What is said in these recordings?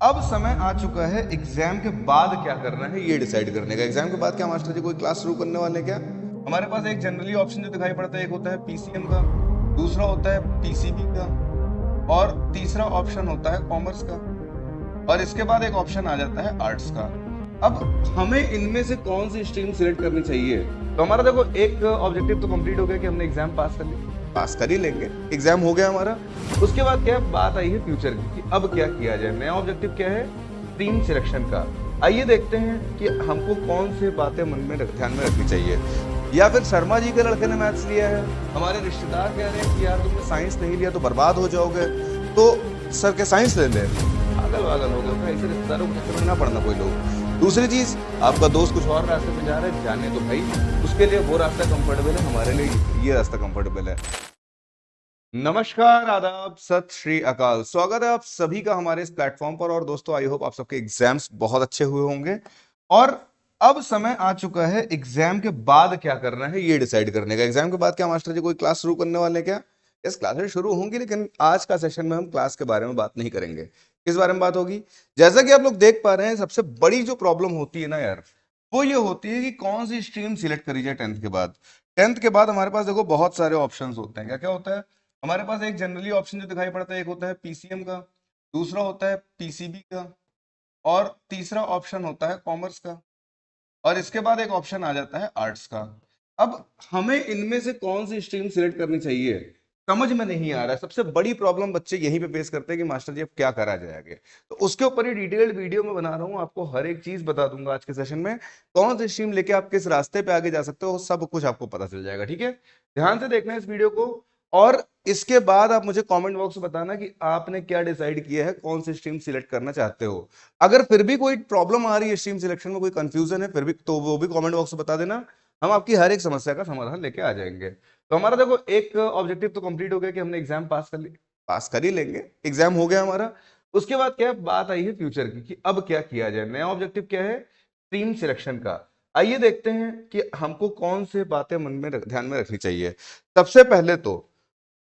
अब समय आ चुका है एग्जाम के बाद क्या करना है ये डिसाइड करने का। एग्जाम के बाद क्या मास्टर जी कोई क्लास शुरू करने वाले हैं क्या? हमारे पास एक जनरली ऑप्शन जो दिखाई पड़ता है, एक होता है पीसीएम का, दूसरा होता है पीसीबी का, और तीसरा ऑप्शन होता है कॉमर्स का, और इसके बाद एक ऑप्शन आ जाता है आर्ट्स का। अब हमें इनमें से कौन सी स्ट्रीम सिलेक्ट करनी चाहिए? तो हमारा देखो एक ऑब्जेक्टिव तो कंप्लीट हो गया कि हमने एग्जाम पास कर लिया, पास कर ही लेंगे, एग्जाम हो गया हमारा। उसके बाद क्या बात आई है फ्यूचर की कि अब क्या किया जाए। नया ऑब्जेक्टिव क्या है? स्ट्रीम सिलेक्शन का। आइए देखते हैं कि हमको कौन सी बातें मन में ध्यान में रखनी चाहिए। या फिर शर्मा जी के लड़के ने मैथ्स लिया है, हमारे रिश्तेदार कह रहे हैं कि यार तुमने साइंस नहीं लिया तो बर्बाद हो जाओगे, तो सर के साइंस ले ले। पागल वागल हो गए, ऐसे रिश्तेदारों को चक्कर में ना पड़ना कोई लोग। दूसरी चीज, आपका दोस्त कुछ और रास्ते पे जा रहा है, जाने तो भाई, उसके लिए वो रास्ता कंफर्टेबल है, हमारे लिए ये रास्ता कंफर्टेबल है। नमस्कार, आदाब, सत श्री अकाल। स्वागत है आप सभी का हमारे इस प्लेटफॉर्म पर। और दोस्तों, आई होप आप सबके एग्जाम्स बहुत अच्छे हुए होंगे। और अब समय आ चुका है एग्जाम के बाद क्या करना है ये डिसाइड करने का। एग्जाम के बाद क्या मास्टर जी कोई क्लास शुरू करने वाले हैं क्या? यस, क्लासेस शुरू होंगी, लेकिन आज का सेशन में हम क्लास के बारे में बात नहीं करेंगे। किस बारे में बात होगी? जैसा कि आप लोग देख पा रहे हैं, सबसे बड़ी जो प्रॉब्लम होती है ना यार, वो ये होती है कि कौन सी स्ट्रीम सिलेक्ट करी जाए टेंथ के बाद। टेंथ के बाद हमारे पास देखो बहुत सारे ऑप्शंस होते हैं। क्या क्या होता है हमारे पास? एक जनरली ऑप्शन जो दिखाई पड़ता है, एक होता है पीसीएम का, दूसरा होता है पीसीबी का, और तीसरा ऑप्शन होता है कॉमर्स का, और इसके बाद एक ऑप्शन आ जाता है आर्ट्स का। अब हमें इनमें से कौन सी स्ट्रीम सिलेक्ट करनी चाहिए समझ में नहीं आ रहा है। सबसे बड़ी प्रॉब्लम बच्चे यहीं पे फेस करते हैं कि मास्टर जी अब क्या करा जाए आगे। तो उसके ऊपर ही डिटेल्ड वीडियो में बना रहा हूँ, आपको हर एक चीज बता दूंगा आज के सेशन में। कौन सी स्ट्रीम लेके आप किस रास्ते पे आगे जा सकते हो, सब कुछ आपको पता चल जाएगा। ठीक है, ध्यान से देखना है इस वीडियो को। और इसके बाद आप मुझे कमेंट बॉक्स में बताना कि आपने क्या डिसाइड किया है, कौन सी स्ट्रीम सिलेक्ट करना चाहते हो। अगर फिर भी कोई प्रॉब्लम आ रही है स्ट्रीम सिलेक्शन में, कोई कंफ्यूजन है फिर भी, तो वो भी कमेंट बॉक्स में बता देना। हम आपकी हर एक समस्या का समाधान लेके आ जाएंगे। तो हमारा देखो एक ऑब्जेक्टिव तो कंप्लीट हो गया कि हमने एग्जाम पास कर लिया, पास कर ही लेंगे, एग्जाम हो गया हमारा। उसके बाद क्या बात आई है फ्यूचर की कि अब क्या किया जाए। नया ऑब्जेक्टिव क्या है? स्ट्रीम सिलेक्शन का। आइए देखते हैं कि हमको कौन से बातें मन में ध्यान में रखनी चाहिए। सबसे पहले तो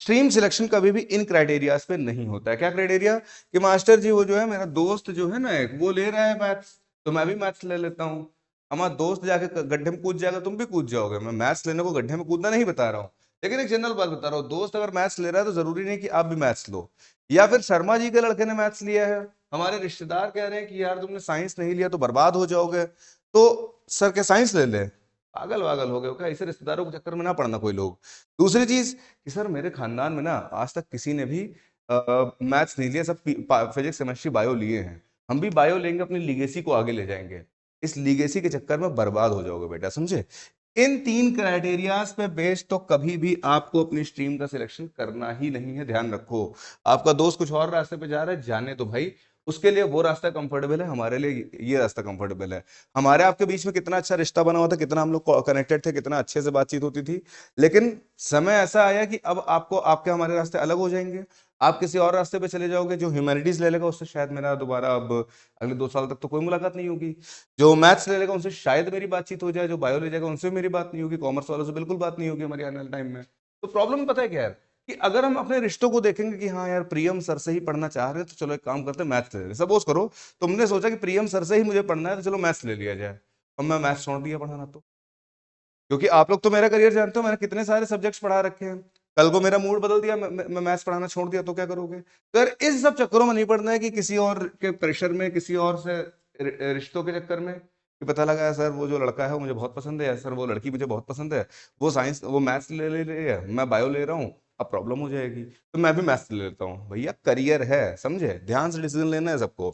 स्ट्रीम सिलेक्शन कभी भी इन क्राइटेरियाज पे नहीं होता है। क्या क्राइटेरिया? कि मास्टर जी वो जो है मेरा दोस्त जो है ना, एक वो ले रहा है मैथ्स, तो मैं भी मैथ्स ले लेता हूँ। हमारा दोस्त जाके गड्ढे में कूद जाएगा, तुम भी कूद जाओगे। मैं मैथ्स लेने को गड्ढे में कूदना नहीं बता रहा हूँ, लेकिन एक जनरल बात बता रहा हूँ, दोस्त अगर मैथ्स ले रहा है तो जरूरी नहीं कि आप भी मैथ्स लो। या फिर शर्मा जी के लड़के ने मैथ्स लिया है, हमारे रिश्तेदार कह रहे हैं कि यार तुमने साइंस नहीं लिया तो बर्बाद हो जाओगे, तो सर के साइंस ले ले। पागल वागल हो गए क्या? ऐसे रिश्तेदारों के चक्कर में ना पड़ना कोई लोग। दूसरी चीज कि सर मेरे खानदान में ना आज तक किसी ने भी मैथ्स नहीं लिया, सब फिजिक्स केमिस्ट्री बायो लिए हैं। हम भी बायो लेंगे, अपनी लीगेसी को आगे ले जाएंगे। इस लीगेसी के चक्कर में बर्बाद हो जाओगे बेटा, समझे? इन तीन क्राइटेरियाज पे बेस्ड तो कभी भी आपको अपनी स्ट्रीम का सिलेक्शन करना ही नहीं है, ध्यान रखो। आपका दोस्त कुछ और रास्ते पे जा रहा है, जाने तो भाई, उसके लिए वो रास्ता कंफर्टेबल है, हमारे लिए ये रास्ता कंफर्टेबल है। हमारे आपके बीच में कितना अच्छा रिश्ता बना हुआ था, कितना हम लोग कनेक्टेड थे, कितना अच्छे से बातचीत होती थी। लेकिन समय ऐसा आया कि अब आपको आपके हमारे रास्ते अलग हो जाएंगे। आप किसी और रास्ते पे चले जाओगे, जो ह्यूमैनिटीज ले लेगा उससे शायद मेरा दोबारा अब अगले 2 साल तक तो कोई मुलाकात नहीं होगी। जो मैथ्स ले लेगा उनसे शायद मेरी बातचीत हो जाए, जो बायो ले जाएगा उनसे मेरी बात नहीं होगी, कॉमर्स वालों से बिल्कुल बात नहीं होगी हमारी आने वाले टाइम में। तो प्रॉब्लम पता है क्या है? कि अगर हम अपने रिश्तों को देखेंगे कि हाँ यार प्रियम सर से ही पढ़ना चाह रहे हैं, तो चलो एक काम करते हैं मैथ्स ले लें। सपोज करो तुमने सोचा कि प्रियम सर से ही मुझे पढ़ना है, तो चलो मैथ्स ले लिया जाए। और मैं मैथ्स छोड़ दिया पढ़ाना, तो क्योंकि आप लोग तो मेरा करियर जानते हो, मैंने कितने सारे सब्जेक्ट्स पढ़ा रखे हैं। कल को मेरा मूड बदल दिया, मैं मैथ्स पढ़ाना छोड़ दिया, तो क्या करोगे? तो यार इस सब चक्करों में नहीं पड़ना है कि किसी और के प्रेशर में, किसी और से रिश्तों के चक्कर में कि पता लगा है सर वो जो लड़का है वो मुझे बहुत पसंद है, या सर वो लड़की मुझे बहुत पसंद है, वो साइंस वो मैथ्स ले ले रही है, मैं बायो ले रहा हूँ, अब प्रॉब्लम हो जाएगी, तो मैं भी मैथ्स ले लेता हूँ। भैया करियर है, समझे? ध्यान से डिसीजन लेना है सबको,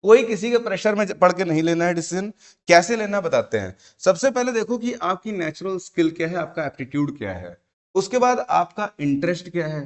कोई किसी के प्रेशर में पढ़ के नहीं लेना है डिसीजन। कैसे लेना बताते हैं। सबसे पहले देखो कि आपकी नेचुरल स्किल क्या है, आपका एप्टीट्यूड क्या है। उसके बाद आपका इंटरेस्ट क्या है।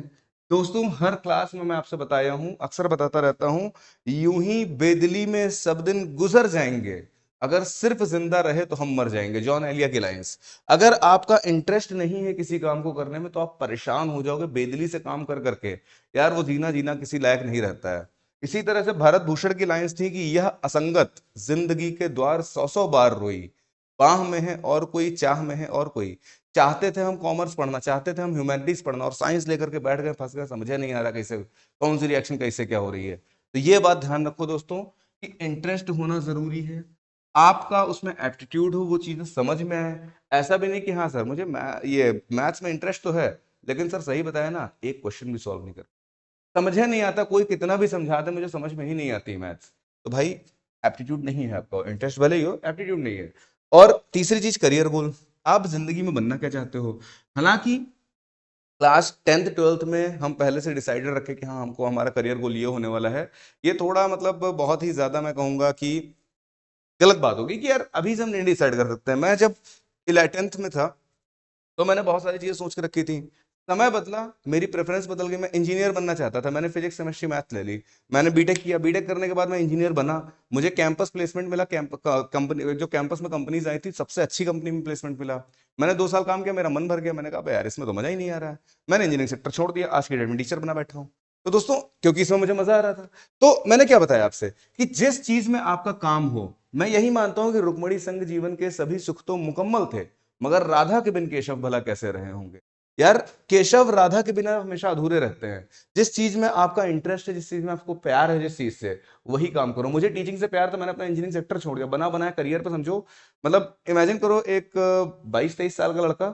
दोस्तों हर क्लास में मैं आपसे बताया हूं, अक्सर बताता रहता हूं, यूं ही बेदली में सब दिन गुजर जाएंगे, अगर सिर्फ जिंदा रहे तो हम मर जाएंगे, जॉन एलिया की लाइंस। अगर आपका इंटरेस्ट नहीं है किसी काम को करने में, तो आप परेशान हो जाओगे बेदली से काम कर करके। यार वो जीना जीना किसी लायक नहीं रहता है। इसी तरह से भारत भूषण की लाइंस थी कि यह असंगत जिंदगी के द्वार सौ सौ बार रोई, बाह में है और कोई, चाह में है और कोई। चाहते थे हम कॉमर्स पढ़ना, चाहते थे हम ह्यूमैनिटीज पढ़ना, और साइंस लेकर के बैठ गए, फंस गए, समझे नहीं आ रहा कैसे, कौन सी रिएक्शन कैसे क्या हो रही है। तो ये बात ध्यान रखो दोस्तों कि इंटरेस्ट होना जरूरी है, आपका उसमें एप्टीट्यूड हो, वो चीजें समझ में आए। ऐसा भी नहीं कि हाँ सर मुझे ये मैथ्स में इंटरेस्ट तो है, लेकिन सर सही बताया ना एक क्वेश्चन भी सॉल्व नहीं कर, समझे नहीं आता, कोई कितना भी समझा दे मुझे समझ में ही नहीं आती मैथ्स, तो भाई एप्टीट्यूड नहीं है आपका, इंटरेस्ट भले ही हो एप्टीट्यूड नहीं है। और तीसरी चीज करियर गोल, आप जिंदगी में बनना क्या चाहते हो। हालांकि क्लास 10th 12th में हम पहले से डिसाइडेड रखे कि हाँ हमको हमारा करियर गोल ये होने वाला है, ये थोड़ा मतलब बहुत ही ज्यादा मैं कहूंगा कि गलत बात होगी कि यार अभी से हम नहीं डिसाइड कर सकते हैं। मैं जब 10th में था तो मैंने बहुत सारी चीजें सोच के रखी थी, समय बदला, मेरी प्रेफरेंस बदल गई, मैं इंजीनियर बनना चाहता था, मैंने फिजिक्स केमिस्ट्री मैथ ले ली, मैंने बीटेक किया, बीटेक करने के बाद मैं इंजीनियर बना, मुझे कैंपस प्लेसमेंट मिला, कंपनी जो कैंपस में कंपनीज आई थी सबसे अच्छी कंपनी में प्लेसमेंट मिला, मैंने 2 साल काम किया, मेरा मन भर गया, मैंने कहा "बे यार इसमें तो मजा ही नहीं आ रहा है", मैंने इंजीनियरिंग सेक्टर छोड़ दिया, आज की डेट में टीचर बना बैठा हूँ। तो दोस्तों क्योंकि इसमें मुझे मजा आ रहा था, तो मैंने क्या बताया आपसे कि जिस चीज में आपका काम हो, मैं यही मानता हूं कि रुक्मणी संग जीवन के सभी सुख तो मुकम्मल थे, मगर राधा के बिन केशव भला कैसे रहे होंगे। यार केशव राधा के बिना हमेशा अधूरे रहते हैं। जिस चीज में आपका इंटरेस्ट है, जिस चीज में आपको प्यार है, जिस चीज से, वही काम करो। मुझे टीचिंग से प्यार था, मैंने अपना इंजीनियरिंग सेक्टर छोड़ दिया, बना बनाया करियर पे समझो, मतलब इमेजिन करो एक 22-23 साल का लड़का,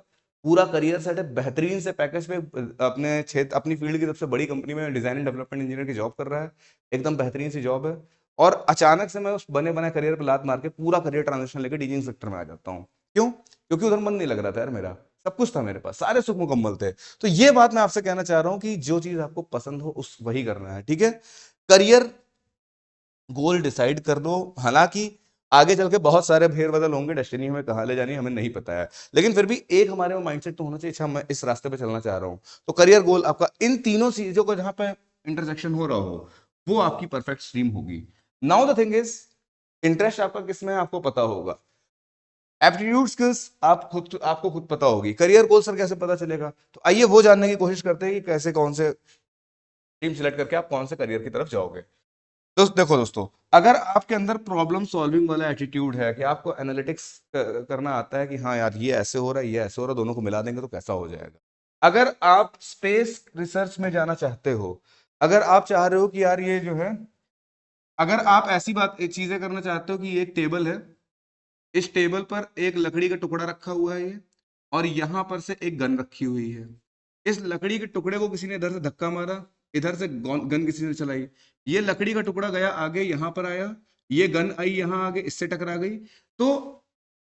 पूरा करियर सेट है, बेहतरीन से पैकेज पे अपने क्षेत्र अपनी फील्ड की सबसे बड़ी कंपनी में डिजाइन एंड डेवलपमेंट इंजीनियर की जॉब कर रहा है, एकदम बेहतरीन सी जॉब है, और अचानक से मैं उस बने बनाए करियर पे लात मार के पूरा करियर ट्रांजिशन लेकर टीचिंग सेक्टर में आ जाता हूँ। क्यों? क्योंकि उधर मन नहीं लग रहा था यार मेरा, सब कुछ था मेरे पास, सारे सुख मुकम्मल थे। तो ये बात मैं आपसे कहना चाह रहा हूं कि जो चीज आपको पसंद हो उस वही करना है, ठीक है। करियर गोल डिसाइड कर दो, हालांकि आगे चल के बहुत सारे फेरबदल होंगे, डेस्टिनी हमें कहाँ ले जानी है हमें नहीं पता है, लेकिन फिर भी एक हमारे में माइंडसेट तो होना चाहिए, अच्छा मैं इस रास्ते पे चलना चाह रहा हूँ। तो करियर गोल आपका इन तीनों चीजों को जहां पे इंटरसेक्शन हो रहा हो, वो आपकी परफेक्ट स्ट्रीम होगी। Now the thing is, interest आपका किसमें है आपको पता होगा, एप्टीट्यूड स्किल्स आपको खुद पता होगी, करियर गोल सर कैसे पता चलेगा। तो आइए वो जानने की कोशिश करते हैं कि कैसे कौन से टीम सिलेक्ट करके आप कौन से करियर की तरफ जाओगे। तो देखो दोस्तों, अगर आपके अंदर प्रॉब्लम सॉल्विंग वाला एटीट्यूड है कि आपको एनालिटिक्स करना आता है कि हाँ यार ये ऐसे हो रहा है ये ऐसे हो रहा है, दोनों को मिला देंगे तो कैसा हो जाएगा। अगर आप स्पेस रिसर्च में जाना चाहते हो, अगर आप चाह रहे हो कि यार ये जो है, अगर आप ऐसी चीजें करना चाहते हो कि ये एक टेबल है, इस टेबल पर एक लकड़ी का टुकड़ा रखा हुआ है ये, और यहां पर से एक गन रखी हुई है, इस लकड़ी के टुकड़े को किसी ने इधर से धक्का मारा, इधर से गन किसी ने चलाई, ये लकड़ी का टुकड़ा गया आगे यहां पर आया, ये गन आई यहां आगे इससे टकरा गई, तो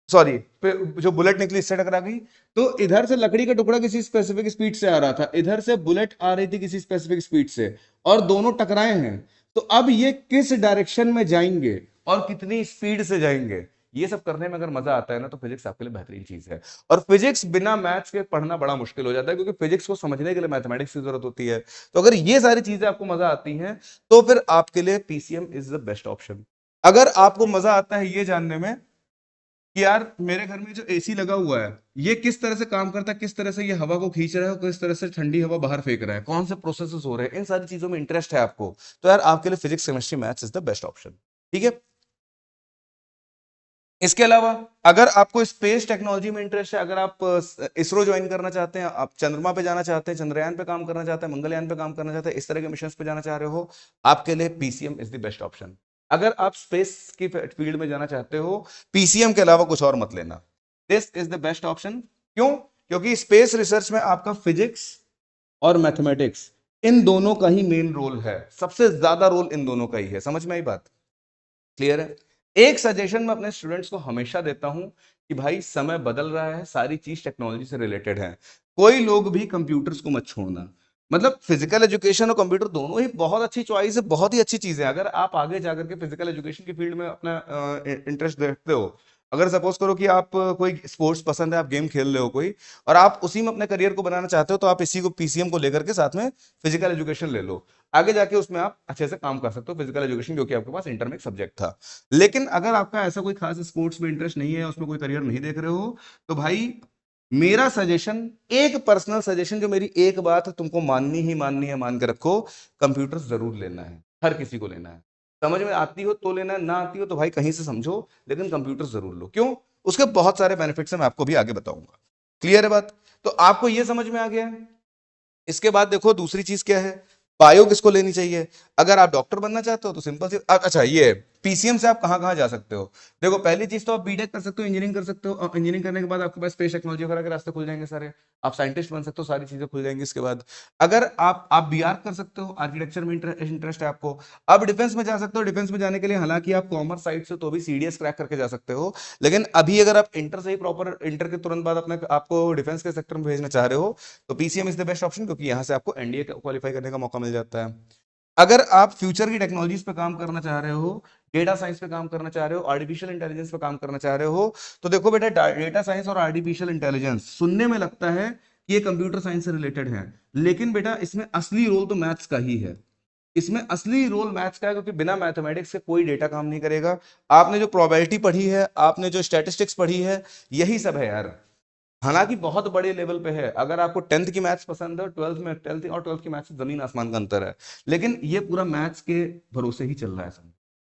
सॉरी जो बुलेट निकली इससे टकरा गई, तो इधर से लकड़ी का टुकड़ा किसी स्पेसिफिक स्पीड से आ रहा था, इधर से बुलेट आ रही थी किसी स्पेसिफिक स्पीड से, और दोनों टकराए हैं, तो अब ये किस डायरेक्शन में जाएंगे और कितनी स्पीड से जाएंगे, ये सब करने में अगर मजा आता है ना, तो फिजिक्स आपके लिए बेहतरीन चीज है। और फिजिक्स बिना मैथ्स के पढ़ना बड़ा मुश्किल हो जाता है, क्योंकि फिजिक्स को समझने के लिए मैथमेटिक्स की जरूरत होती है। तो अगर ये सारी चीजें आपको मजा आती हैं, तो फिर आपके लिए PCM is the best option. अगर आपको मजा आता है ये जानने में कि यार मेरे घर में जो एसी लगा हुआ है ये किस तरह से काम करता है, किस तरह से ये हवा को खींच रहा है, किस तरह से ठंडी हवा बाहर फेंक रहा है, कौन से प्रोसेसेस हो रहे हैं, इन सारी चीजों में इंटरेस्ट है आपको, तो यार आपके लिए physics chemistry maths is the best option, ठीक है। इसके अलावा अगर आपको स्पेस टेक्नोलॉजी में इंटरेस्ट है, अगर आप इसरो ज्वाइन करना चाहते हैं, आप चंद्रमा पे जाना चाहते हैं, चंद्रयान पे काम करना चाहते हैं, मंगलयान पे काम करना चाहते हैं, इस तरह के मिशन पे जाना चाह रहे हो, आपके लिए PCM is the best option. अगर आप स्पेस की फील्ड में जाना चाहते हो, पीसीएम के अलावा कुछ और मत लेना, this is the best option. क्यों? क्योंकि स्पेस रिसर्च में आपका फिजिक्स और मैथमेटिक्स इन दोनों का ही मेन रोल है, सबसे ज्यादा रोल इन दोनों का ही है। समझ में आई बात? क्लियर है? एक सजेशन मैं अपने स्टूडेंट्स को हमेशा देता हूं कि भाई समय बदल रहा है, सारी चीज टेक्नोलॉजी से रिलेटेड है, कोई लोग भी कंप्यूटर्स को मत छोड़ना। मतलब फिजिकल एजुकेशन और कंप्यूटर दोनों ही बहुत अच्छी चॉइस है, बहुत ही अच्छी चीज है। अगर आप आगे जाकर के फिजिकल एजुकेशन की फील्ड में अपना इंटरेस्ट देखते हो, अगर सपोज करो कि आप कोई स्पोर्ट्स पसंद है, आप गेम खेल रहे हो कोई, और आप उसी में अपने करियर को बनाना चाहते हो, तो आप इसी को पीसीएम को लेकर के साथ में फिजिकल एजुकेशन ले लो, आगे जाके उसमें आप अच्छे से काम कर सकते हो फिजिकल एजुकेशन, क्योंकि आपके पास इंटर में एक सब्जेक्ट था। लेकिन अगर आपका ऐसा कोई खास स्पोर्ट्स में इंटरेस्ट नहीं है, उसमें कोई करियर नहीं देख रहे हो, तो भाई मेरा सजेशन, एक पर्सनल सजेशन, जो मेरी एक बात तुमको माननी ही माननी है, मान के रखो, कंप्यूटर जरूर लेना है, हर किसी को लेना है। समझ में आती हो तो लेना, ना आती हो तो भाई कहीं से समझो, लेकिन कंप्यूटर जरूर लो। क्यों? उसके बहुत सारे बेनिफिट्स हैं, मैं आपको भी आगे बताऊंगा। क्लियर है बात? तो आपको यह समझ में आ गया है। इसके बाद देखो दूसरी चीज क्या है, बायो किसको लेनी चाहिए? अगर आप डॉक्टर बनना चाहते हो तो सिंपल सी अच्छा ये पीसीएम से आप कहाँ कहाँ जा सकते हो? देखो पहली चीज तो आप बीटेक कर सकते हो, इंजीनियरिंग कर सकते हो, और इंजीनियरिंग करने के बाद आपके पास स्पेस टेक्नोलॉजी वगैरह के रास्ते खुल जाएंगे सारे। आप साइंटिस्ट बन सकते हो, सारी चीजें खुल जाएंगी इसके बाद। अगर आप बीआर कर सकते हो, आर्किटेक्चर में इंटरेस्ट है आपको, आप डिफेंस में जा सकते हो। डिफेंस में जाने के लिए हालांकि आप कॉमर्स साइड से तो भी सीडीएस क्रैक करके जा सकते हो, लेकिन अभी अगर आप इंटर से ही प्रॉपर इंटर के तुरंत बाद अपने आपको डिफेंस के सेक्टर में भेजना चाह रहे हो तो PCM is the best option, क्योंकि यहाँ से आपको एनडीए क्वालिफाई करने का मौका मिल जाता है। अगर आप फ्यूचर की टेक्नोलॉजीज पे काम करना चाह रहे हो, डेटा साइंस पे काम करना चाह रहे हो, आर्टिफिशियल इंटेलिजेंस पे काम करना चाह रहे हो, तो देखो बेटा डेटा साइंस और आर्टिफिशियल इंटेलिजेंस सुनने में लगता है कि ये कंप्यूटर साइंस से रिलेटेड है, लेकिन बेटा इसमें असली रोल तो मैथ्स का ही है। इसमें असली रोल मैथ्स का है, क्योंकि बिना मैथमेटिक्स के कोई डेटा काम नहीं करेगा। आपने जो प्रोबेबिलिटी पढ़ी है, आपने जो स्टैटिस्टिक्स पढ़ी है, यही सब है यार। हालांकि बहुत बड़े लेवल पे है। अगर आपको टेंथ की मैथ्स पसंद है, ट्वेल्थ की मैथ्स जमीन आसमान का अंतर है, लेकिन ये पूरा मैथ्स के भरोसे ही चल रहा है।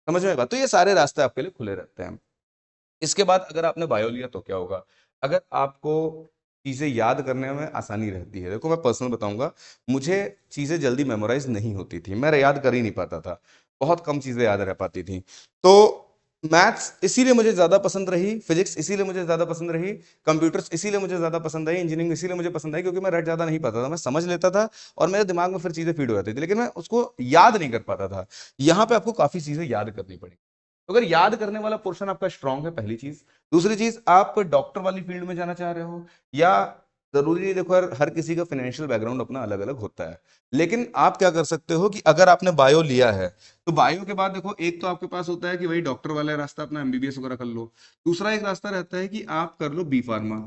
समझ में बात? तो ये सारे रास्ते आपके लिए खुले रहते हैं। इसके बाद अगर आपने बायो लिया तो क्या होगा? अगर आपको चीजें याद करने में आसानी रहती है, देखो मैं पर्सनल बताऊंगा, मुझे चीजें जल्दी मेमोराइज नहीं होती थी, मैं याद कर ही नहीं पाता था, बहुत कम चीजें याद रह पाती थी। तो मैथ्स इसीलिए मुझे ज्यादा पसंद रही, फिजिक्स इसीलिए मुझे ज्यादा पसंद रही, कंप्यूटर्स इसीलिए मुझे ज्यादा पसंद आई, इंजीनियरिंग इसीलिए मुझे पसंद आई, क्योंकि मैं रट ज्यादा नहीं पाता था, मैं समझ लेता था और मेरे दिमाग में फिर चीजें फीड हो जाती थी, लेकिन मैं उसको याद नहीं कर पाता था। यहाँ पे आपको काफी चीजें याद करनी पड़ी। तो अगर याद करने वाला पोर्शन आपका स्ट्रांग है, पहली चीज। दूसरी चीज, आप डॉक्टर वाली फील्ड में जाना चाह रहे हो, या जरूरी नहीं, देखो हर किसी का फाइनेंशियल बैकग्राउंड अपना अलग अलग होता है, लेकिन आप क्या कर सकते हो कि अगर आपने बायो लिया है तो बायो के बाद देखो, एक तो आपके पास होता है कि वही डॉक्टर वाला रास्ता, अपना एमबीबीएस वगैरह कर लो। दूसरा एक रास्ता रहता है कि आप कर लो बी फार्मा।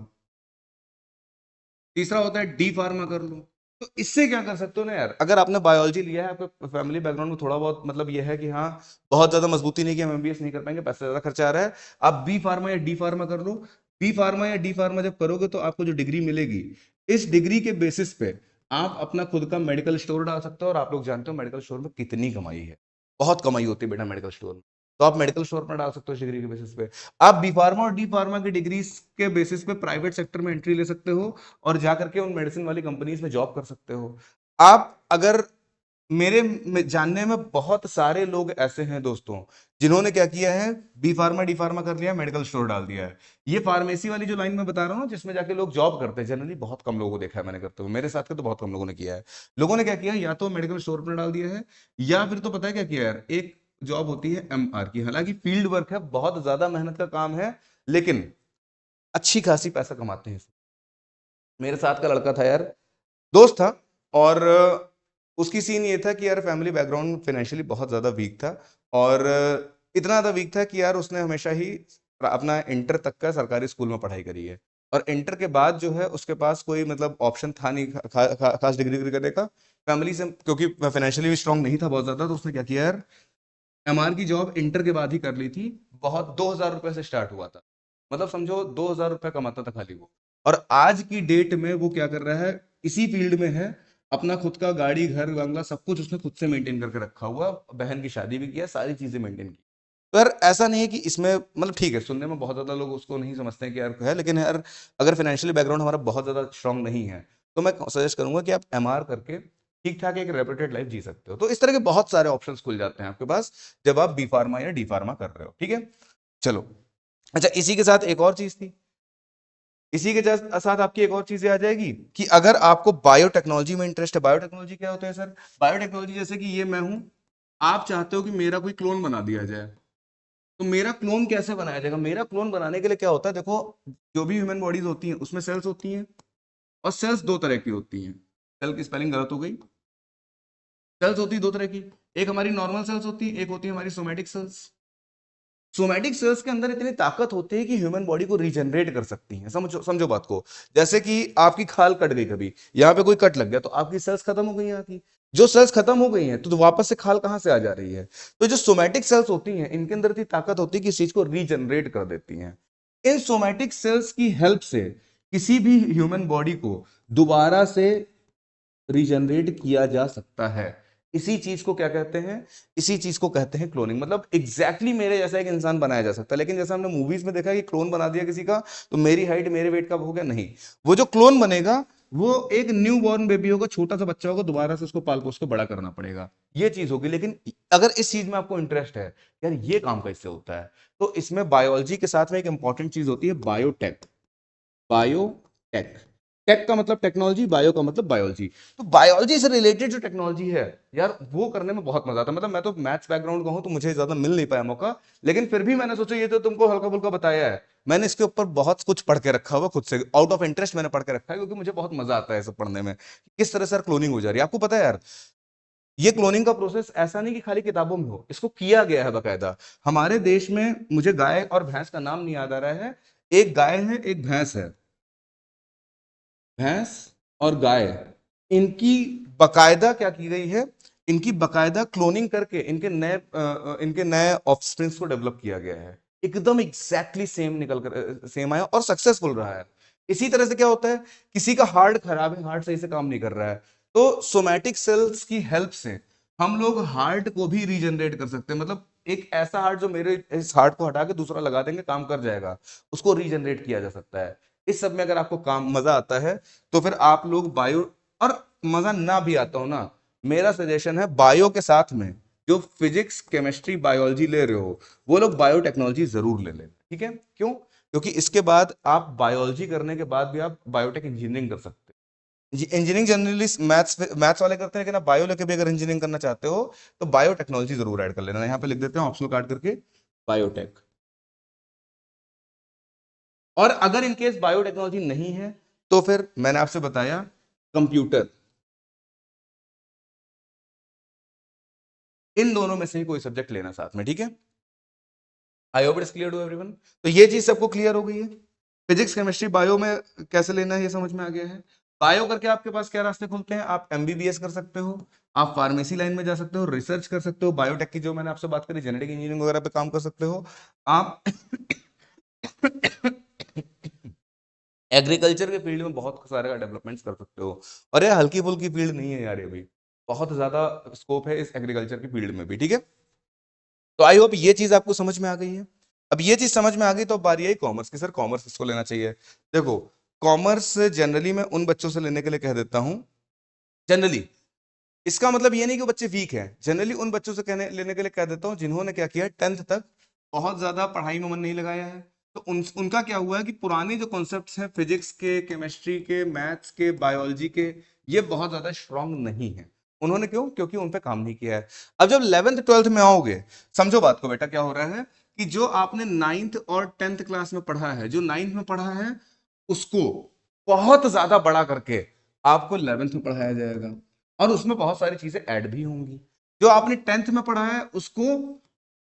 तीसरा होता है डी फार्मा कर लो। तो इससे क्या कर सकते हो ना यार, अगर आपने बायोलॉजी लिया है, आपके फैमिली बैकग्राउंड में थोड़ा बहुत मतलब ये है कि हाँ बहुत ज्यादा मजबूती नहीं कि हम एमबीबीएस नहीं कर पाएंगे, पैसा ज्यादा खर्चा आ रहा है, आप बी फार्मा या डी फार्मा कर लो। बी फार्मा या डी फार्मा जब करोगे तो आपको जो डिग्री मिलेगी, इस डिग्री के बेसिस पे आप अपना खुद का मेडिकल स्टोर डाल सकते हो। और आप लोग जानते हो मेडिकल स्टोर में कितनी कमाई है, बहुत कमाई होती है बेटा मेडिकल स्टोर में। तो आप मेडिकल स्टोर पर डाल सकते हो इस डिग्री के बेसिस पे। आप बी फार्मा और डी फार्मा की डिग्री के बेसिस पे प्राइवेट सेक्टर में एंट्री ले सकते हो और जाकर के उन मेडिसिन वाली कंपनीज में जॉब कर सकते हो। आप अगर जानने में बहुत सारे लोग ऐसे हैं दोस्तों, जिन्होंने क्या किया है, बी फार्मा डी फार्मा कर लिया, मेडिकल स्टोर डाल दिया है। ये फार्मेसी वाली जो लाइन में बता रहा हूँ ना, जिसमें जाके लोग जॉब करते हैं, जनरली बहुत कम लोगों को देखा है मैंने करते हुए, मेरे साथ के तो बहुत कम लोगों ने किया है। लोगों ने क्या किया, या तो मेडिकल स्टोर पर डाल दिया है, या फिर तो पता है क्या किया यार, एक जॉब होती है एमआर की, हालांकि फील्ड वर्क है, बहुत ज्यादा मेहनत का काम है, लेकिन अच्छी खासी पैसा कमाते हैं। मेरे साथ का लड़का था यार, दोस्त था, और उसकी सीन ये था कि यार फैमिली बैकग्राउंड फाइनेंशियली बहुत ज़्यादा वीक था, और इतना ज़्यादा वीक था कि यार उसने हमेशा ही अपना इंटर तक का सरकारी स्कूल में पढ़ाई करी है, और इंटर के बाद जो है उसके पास कोई मतलब ऑप्शन था नहीं खास डिग्री करने का फैमिली से, क्योंकि फाइनेंशियली भी स्ट्रांग नहीं था बहुत ज़्यादा। तो उसने क्या किया यार, एमआर की जॉब इंटर के बाद ही कर ली थी। बहुत 2,000 रुपए से स्टार्ट हुआ था, मतलब समझो 2,000 रुपए कमाता था खाली वो। और आज की डेट में वो क्या कर रहा है, इसी फील्ड में है, अपना खुद का गाड़ी घर बंगला सब कुछ उसने खुद से मेंटेन करके रखा हुआ, बहन की शादी भी किया, सारी चीजें मेंटेन की। तो यार ऐसा नहीं है कि इसमें मतलब ठीक है, सुनने में बहुत ज्यादा लोग उसको नहीं समझते हैं कि यार है, लेकिन यार अगर फाइनेंशियली बैकग्राउंड हमारा बहुत ज्यादा स्ट्रांग नहीं है तो मैं सजेस्ट करूंगा कि आप एमआर करके ठीक ठाक एक रेपुटेड लाइफ जी सकते हो। तो इस तरह के बहुत सारे ऑप्शंस खुल जाते हैं आपके पास जब आप बी फार्मा या डी फार्मा कर रहे हो, ठीक है। चलो, अच्छा इसी के साथ एक और चीज थी, इसी के साथ आपकी एक और चीजें आ जाएगी कि अगर आपको बायोटेक्नोलॉजी में इंटरेस्ट है। बायोटेक्नोलॉजी क्या होता है सर? बायोटेक्नोलॉजी जैसे कि ये मैं हूं, आप चाहते हो कि मेरा कोई क्लोन बना दिया जाए, तो मेरा क्लोन कैसे बनाया जाएगा? मेरा क्लोन बनाने के लिए क्या होता है, देखो जो भी ह्यूमन बॉडीज होती हैं उसमें सेल्स होती हैं, और सेल्स दो तरह की होती हैं। सेल की स्पेलिंग गलत हो गई, सेल्स होती है दो तरह की, एक हमारी नॉर्मल सेल्स होती है, एक होती है हमारी सोमैटिक सेल्स। सोमैटिक सेल्स के अंदर इतनी ताकत होती है कि ह्यूमन बॉडी को रीजनरेट कर सकती हैं। समझो समझो बात को, जैसे कि आपकी खाल कट गई, कभी यहाँ पे कोई कट लग गया तो आपकी सेल्स खत्म हो गई यहाँ की। जो सेल्स खत्म हो गई हैं तो वापस से खाल कहाँ से आ जा रही है? तो जो सोमैटिक सेल्स होती हैं इनके अंदर इतनी ताकत होती है कि इस चीज को रीजनरेट कर देती हैं। इन सोमैटिक सेल्स की हेल्प से किसी भी ह्यूमन बॉडी को दोबारा से रीजनरेट किया जा सकता है। इसी चीज को क्या कहते हैं? इसी चीज को कहते हैं क्लोनिंग। मतलब एग्जैक्टली मेरे जैसा एक इंसान बनाया जा सकता है, लेकिन जैसा हमने मूवीज में देखा कि क्लोन बना दिया किसी का तो मेरी हाइट मेरे वेट का हो गया, नहीं। वो जो क्लोन बनेगा वो एक न्यू बॉर्न बेबी होगा, छोटा सा बच्चा होगा, दोबारा से उसको पाल पोस के बड़ा करना पड़ेगा, ये चीज होगी। लेकिन अगर इस चीज में आपको इंटरेस्ट है यार ये काम कैसे होता है, तो इसमें बायोलॉजी के साथ में एक इंपॉर्टेंट चीज होती है बायोटेक। बायोटेक, टेक का मतलब टेक्नोलॉजी, बायो का मतलब बायोलॉजी। तो बायोलॉजी से रिलेटेड जो टेक्नोलॉजी है यार वो करने में बहुत मजा आता है। मतलब मैं तो मैथ्स बैकग्राउंड का हूं तो मुझे ज्यादा मिल नहीं पाया मौका, लेकिन फिर भी मैंने सोचा ये तो तुमको हल्का फुल्का बताया है, मैंने इसके ऊपर बहुत कुछ पढ़ के रखा हुआ खुद से, आउट ऑफ इंटरेस्ट मैंने पढ़ के रखा है, क्योंकि मुझे बहुत मजा आता है सब पढ़ने में, किस तरह से क्लोनिंग हो जा रही है। आपको पता है यार ये क्लोनिंग का प्रोसेस ऐसा नहीं कि खाली किताबों में हो, इसको किया गया है बकायदा हमारे देश में। मुझे गाय और भैंस का नाम नहीं याद आ रहा है, एक गाय है एक भैंस है, भैंस और गाय, इनकी बकायदा क्या की गई है, इनकी बकायदा क्लोनिंग करके इनके नए ऑफस्प्रिंग्स को डेवलप किया गया है, एकदम एग्जैक्टली सेम निकल कर सेम आया और सक्सेसफुल रहा है। इसी तरह से क्या होता है, किसी का हार्ट खराब है, हार्ट सही से काम नहीं कर रहा है, तो सोमैटिक सेल्स की हेल्प से हम लोग हार्ट को भी रीजनरेट कर सकते हैं। मतलब एक ऐसा हार्ट जो मेरे इस हार्ट को हटा के दूसरा लगा देंगे काम कर जाएगा, उसको रीजनरेट किया जा सकता है। इस सब में अगर आपको काम मजा आता है तो फिर आप लोग बायो, और मजा ना भी आता हो ना, मेरा सजेशन है बायो के साथ में जो फिजिक्स केमिस्ट्री बायोलॉजी ले रहे हो वो लोग बायोटेक्नोलॉजी जरूर ले लें, ठीक है। क्यों? क्योंकि इसके बाद आप बायोलॉजी करने के बाद भी आप बायोटेक इंजीनियरिंग कर सकते हैं। इंजीनियरिंग जनरली मैथ्स मैथ्स वाले करते हैं, लेकिन आप बायो लेके भी अगर इंजीनियरिंग करना चाहते हो तो बायोटेक्नोलॉजी जरूर ऐड कर लेना। यहाँ पे लिख देते हैं ऑप्शनल काट करके बायोटेक। और अगर इनकेस बायोटेक्नोलॉजी नहीं है तो फिर मैंने आपसे बताया कंप्यूटर, इन दोनों में से ही कोई सब्जेक्ट लेना साथ में, ठीक है। I hope it's clear to everyone. तो ये चीज सबको क्लियर हो गई है, फिजिक्स केमिस्ट्री बायो में कैसे लेना है ये समझ में आ गया है। बायो करके आपके पास क्या रास्ते खुलते हैं, आप एमबीबीएस कर सकते हो, आप फार्मेसी लाइन में जा सकते हो, रिसर्च कर सकते हो, बायोटेक की जो मैंने आपसे बात करी जेनेटिक इंजीनियरिंग वगैरह पे काम कर सकते हो आप। एग्रीकल्चर के फील्ड में बहुत सारे डेवलपमेंट्स कर सकते हो, और ये हल्की फुल्की फील्ड नहीं है यार, ये भी बहुत ज्यादा स्कोप है इस एग्रीकल्चर की फील्ड में भी, ठीक है। तो आई होप ये चीज आपको समझ में आ गई है। अब ये चीज समझ में आ गई तो अब बारी आई कॉमर्स की, सर कॉमर्स किसको लेना चाहिए। देखो कॉमर्स जनरली मैं उन बच्चों से लेने के लिए कह देता हूं, जनरली इसका मतलब ये नहीं कि वो बच्चे वीक हैं, जनरली उन बच्चों से कहने लेने के लिए कह देता हूँ जिन्होंने क्या किया 10th तक बहुत ज्यादा पढ़ाई में मन नहीं लगाया है। तो उनका क्या हुआ है कि पुराने जो कॉन्सेप्ट्स हैं फिजिक्स के, केमिस्ट्री के, मैथ्स के, बायोलॉजी के, ये बहुत ज्यादा स्ट्रांग नहीं है। उन्होंने क्यों? क्योंकि उन पे काम नहीं किया है। अब जब 11th 12th में आओगे, समझो बात को बेटा, क्या हो रहा है कि जो आपने 9th और 10th क्लास में पढ़ा है, जो 9th में पढ़ा है उसको बहुत ज्यादा बड़ा करके आपको 11th में पढ़ाया जाएगा, और उसमें बहुत सारी चीजें ऐड भी होंगी। जो आपने 10th में पढ़ा है उसको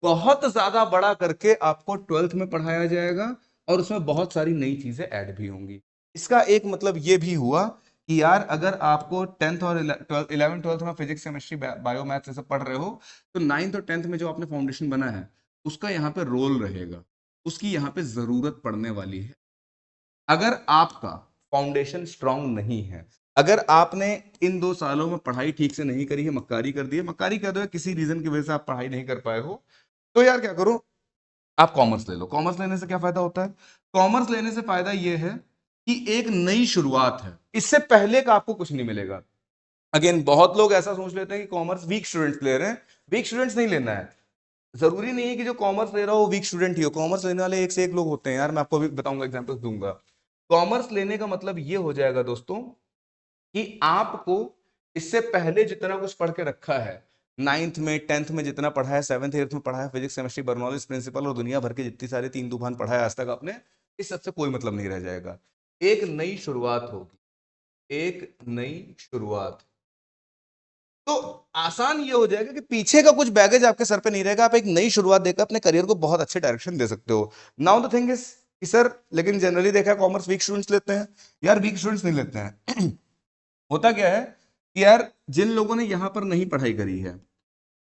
बहुत ज्यादा बड़ा करके आपको 12th में पढ़ाया जाएगा, और उसमें बहुत सारी नई चीजें ऐड भी होंगी। इसका एक मतलब ये भी हुआ कि यार अगर आपको 10th और 11th 12th में फिजिक्स केमिस्ट्री बायो मैथ्स सब पढ़ रहे हो, तो 9th और 10th में जो आपने फाउंडेशन बना है उसका यहाँ पे रोल रहेगा, उसकी यहाँ पे जरूरत पड़ने वाली है। अगर आपका फाउंडेशन स्ट्रांग नहीं है, अगर आपने इन 2 सालों में पढ़ाई ठीक से नहीं करी है, मक्कारी कर दी है, मक्कारी कर दो, किसी रीजन की वजह से आप पढ़ाई नहीं कर पाए हो, तो यार क्या करो, आप कॉमर्स ले लो। कॉमर्स लेने से क्या फायदा होता है? कॉमर्स लेने से फायदा यह है कि एक नई शुरुआत है, इससे पहले का आपको कुछ नहीं मिलेगा। अगेन बहुत लोग ऐसा सोच लेते हैं कि कॉमर्स वीक स्टूडेंट्स ले रहे हैं, वीक स्टूडेंट्स नहीं लेना है। जरूरी नहीं है कि जो कॉमर्स ले रहा हो वीक स्टूडेंट ही हो, कॉमर्स लेने वाले एक से एक लोग होते हैं यार, मैं आपको भी बताऊंगा, एग्जांपल दूंगा। कॉमर्स लेने का मतलब ये हो जाएगा दोस्तों कि आपको इससे पहले जितना कुछ पढ़ के रखा है, 9th में 10th में जितना पढ़ा है, 7th 8th में पढ़ा है, फिजिक्स केमिस्ट्री बर्नौलीज प्रिंसिपल और दुनिया भर के जितनी सारी तीन तूफान पढ़ा है आज तक आपने, इस सबसे कोई मतलब नहीं रह जाएगा। एक नई शुरुआत होगी, एक नई शुरुआत। तो आसान ये हो जाएगा कि पीछे का कुछ बैगेज आपके सर पे नहीं रहेगा, आप एक नई शुरुआत देकर अपने करियर को बहुत अच्छे डायरेक्शन दे सकते हो। नाउ द थिंग इज कि सर लेकिन जनरली देखा कॉमर्स वीक स्टूडेंट्स लेते हैं, यार वीक स्टूडेंट्स नहीं लेते हैं। होता क्या है कि यार जिन लोगों ने यहां पर नहीं पढ़ाई करी है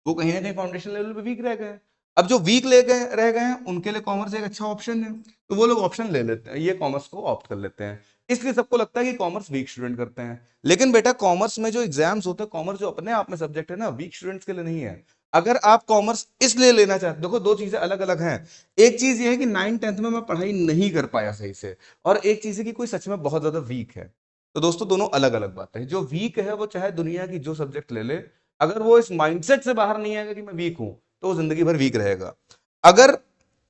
वो कहीं ना कहीं फाउंडेशन लेवल पे वीक रह गए। अब जो वीक ले गए रह गए हैं उनके लिए कॉमर्स एक अच्छा ऑप्शन है, तो वो लोग ऑप्शन ले लेते हैं, ये कॉमर्स को ऑप्ट कर लेते हैं। इसलिए सबको लगता है कि कॉमर्स वीक स्टूडेंट करते हैं, लेकिन बेटा कॉमर्स में जो एग्जाम्स होते हैं, कॉमर्स जो अपने आप में सब्जेक्ट है ना, वीक स्टूडेंट्स के लिए नहीं है। अगर आप कॉमर्स इसलिए लेना चाहते, देखो दो चीजें अलग अलग हैं। एक चीज ये है कि 9th 10th में मैं पढ़ाई नहीं कर पाया सही से, और एक चीज है कि कोई सच में बहुत ज्यादा वीक है। तो दोस्तों दोनों अलग अलग बात है। जो वीक है वो चाहे दुनिया की जो सब्जेक्ट ले ले, अगर वो इस माइंडसेट से बाहर नहीं आएगा कि मैं वीक हूं, तो वो जिंदगी भर वीक रहेगा। अगर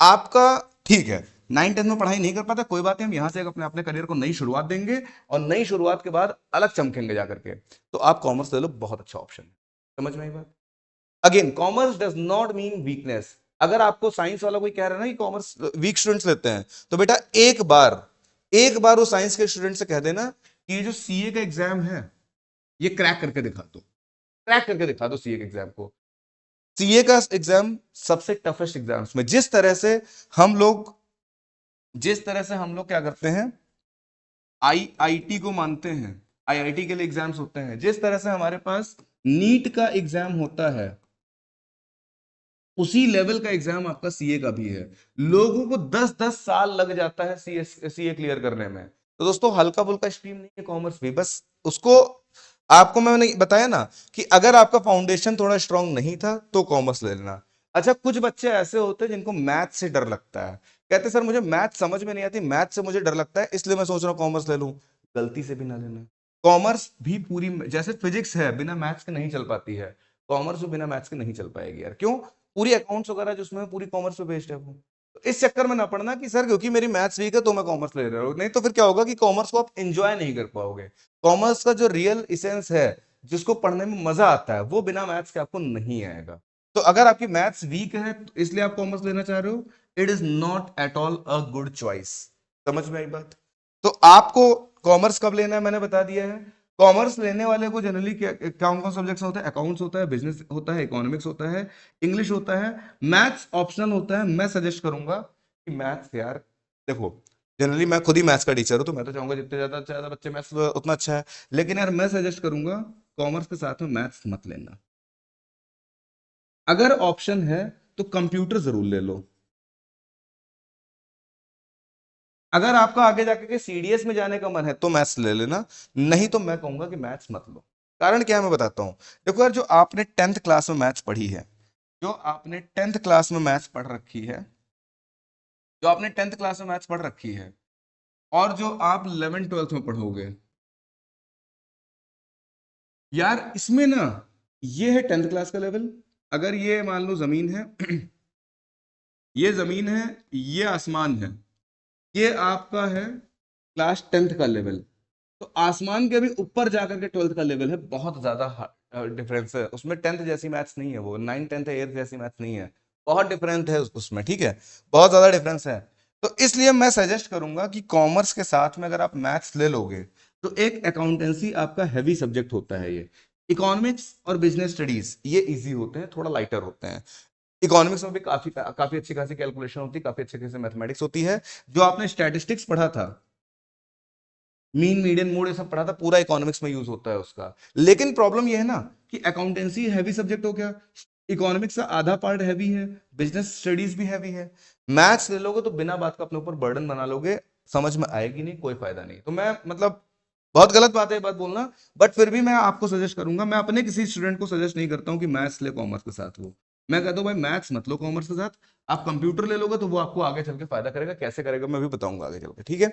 आपका, ठीक है, 9th 10th में पढ़ाई नहीं कर पाता, कोई बात नहीं, हम यहां से अपने अपने करियर को नई शुरुआत देंगे, और नई शुरुआत के बाद अलग चमकेंगे जाकर के। तो आप कॉमर्स ले लो, बहुत अच्छा ऑप्शन है। समझ में आई बात? Again, commerce does not mean weakness. अगर आपको साइंस वाला कोई कह रहा है ना कि कॉमर्स वीक स्टूडेंट्स लेते हैं, तो बेटा एक बार वो साइंस के स्टूडेंट से कह देना कि ये जो सीए का एग्जाम है, ये क्रैक करके दिखा दो, क्रैक करके दिखा दो सीए के एग्जाम को। सीए का एग्जाम सबसे टफेस्ट एग्जाम्स में, जिस तरह से हम लोग क्या करते हैं, आईआईटी को मानते हैं, आईआईटी के लिए एग्जाम्स होते हैं, जिस तरह से हमारे पास नीट का एग्जाम होता है, उसी लेवल का एग्जाम आपका सीए का भी है। लोगों को 10-10 साल लग जाता है सीए क्लियर करने में। तो दोस्तों हल्का फुल्का स्ट्रीम नहीं है कॉमर्स भी, बस उसको, आपको मैंने बताया ना कि अगर आपका फाउंडेशन थोड़ा स्ट्रांग नहीं था तो कॉमर्स ले लेना। अच्छा, कुछ बच्चे ऐसे होते हैं जिनको मैथ से डर लगता है, कहते सर मुझे मैथ समझ में नहीं आती, मैथ से मुझे डर लगता है, इसलिए मैं सोच रहा हूँ कॉमर्स ले लूं। गलती से भी ना लेना। कॉमर्स भी पूरी, जैसे फिजिक्स है बिना मैथ्स के नहीं चल पाती है, कॉमर्स भी बिना मैथ्स के नहीं चल पाएगी यार। क्यों? पूरी अकाउंट्स वगैरह जो उसमें पूरी कॉमर्स पे बेस्ड है वो। तो इस चक्कर में ना पड़ना कि सर क्योंकि मेरी मैथ्स वीक है तो मैं कॉमर्स ले रहा हूँ, नहीं तो फिर क्या होगा कि कॉमर्स को आप एंजॉय नहीं कर पाओगे। कॉमर्स का जो रियल इसेंस है, जिसको पढ़ने में मजा आता है, वो बिना मैथ्स के आपको नहीं आएगा। तो अगर आपकी मैथ्स वीक है तो इसलिए आप कॉमर्स लेना चाह रहे हो, it is not at all a good choice. समझ में आई बात? तो आपको कॉमर्स कब लेना है मैंने बता दिया है। कॉमर्स लेने वाले को जनरली कौन कौन सब्जेक्ट्स होता है? अकाउंट्स होता है, बिजनेस होता है, इकोनॉमिक्स होता है, इंग्लिश होता है, मैथ्स ऑप्शनल होता है। मैं सजेस्ट करूंगा कि मैथ्स यार, देखो जनरली मैं खुद ही मैथ्स का टीचर हूं, तो मैं तो चाहूंगा जितने ज्यादा से ज्यादा बच्चे मैथ्स उतना अच्छा है, लेकिन यार मैं सजेस्ट करूंगा कॉमर्स के साथ में मैथ्स मत लेना। अगर ऑप्शन है तो कंप्यूटर जरूर ले लो। अगर आपका आगे जाके के सीडीएस में जाने का मन है तो मैथ्स ले लेना, नहीं तो मैं कहूंगा कि मैथ्स मत लो। कारण क्या है मैं बताता हूं। देखो यार, जो आपने 10th क्लास में मैथ्स पढ़ी है, जो आपने टेंथ क्लास में मैथ्स पढ़ रखी है, जो आपने 10th क्लास में मैथ्स पढ़ रखी है, और जो आप 11th 12th में पढ़ोगे, यार इसमें ना, ये है 10th क्लास का लेवल। अगर ये मान लो जमीन है, ये जमीन है, ये आसमान है, ये आपका है क्लास 10th का लेवल। तो आसमान के भी ऊपर जाकर के 12th का लेवल है, बहुत ज्यादा डिफरेंस है उसमें। 10th जैसी मैथ्स नहीं है वो, 9th 10th 8th जैसी मैथ्स नहीं है, बहुत डिफरेंट है उसमें, ठीक है, बहुत ज्यादा डिफरेंस है। तो इसलिए मैं सजेस्ट करूंगा कि कॉमर्स के साथ में अगर आप मैथ्स ले लोगे, तो एक अकाउंटेंसी आपका हैवी सब्जेक्ट होता है ये। इकोनॉमिक्स और बिजनेस स्टडीज ये इजी होते हैं, थोड़ा लाइटर होते हैं। इकोनॉमिक्स में भी काफी काफी अच्छी खासी कैलकुलेशन होती है, काफी अच्छे खासी मैथमेटिक्स होती है। जो आपने स्टैटिस्टिक्स पढ़ा था, मीन मीडियन मोड, ये सब पढ़ा था, पूरा इकोनॉमिक्स में यूज होता है उसका। लेकिन प्रॉब्लम ये है ना कि अकाउंटेंसी हैवी सब्जेक्ट हो गया, इकोनॉमिक्स का आधा पार्ट हैवी है, बिजनेस स्टडीज भी हैवी है। मैथ्स ले लोगे तो बिना बात का अपने ऊपर बर्डन बना लोगे, समझ में आएगी नहीं, कोई फायदा नहीं। तो मैं मतलब, बहुत गलत बात है ये बात बोलना, बट फिर भी मैं आपको सजेस्ट करूंगा, मैं अपने किसी स्टूडेंट को सजेस्ट नहीं करता हूँ कि मैथ्स ले कॉमर्स के साथ। वो मैं कहता हूँ भाई मैथ्स मत लो कॉमर्स के साथ, आप कंप्यूटर ले लोगे तो वो आपको आगे चल के फायदा करेगा। कैसे करेगा मैं भी बताऊंगा आगे चल के, ठीक है।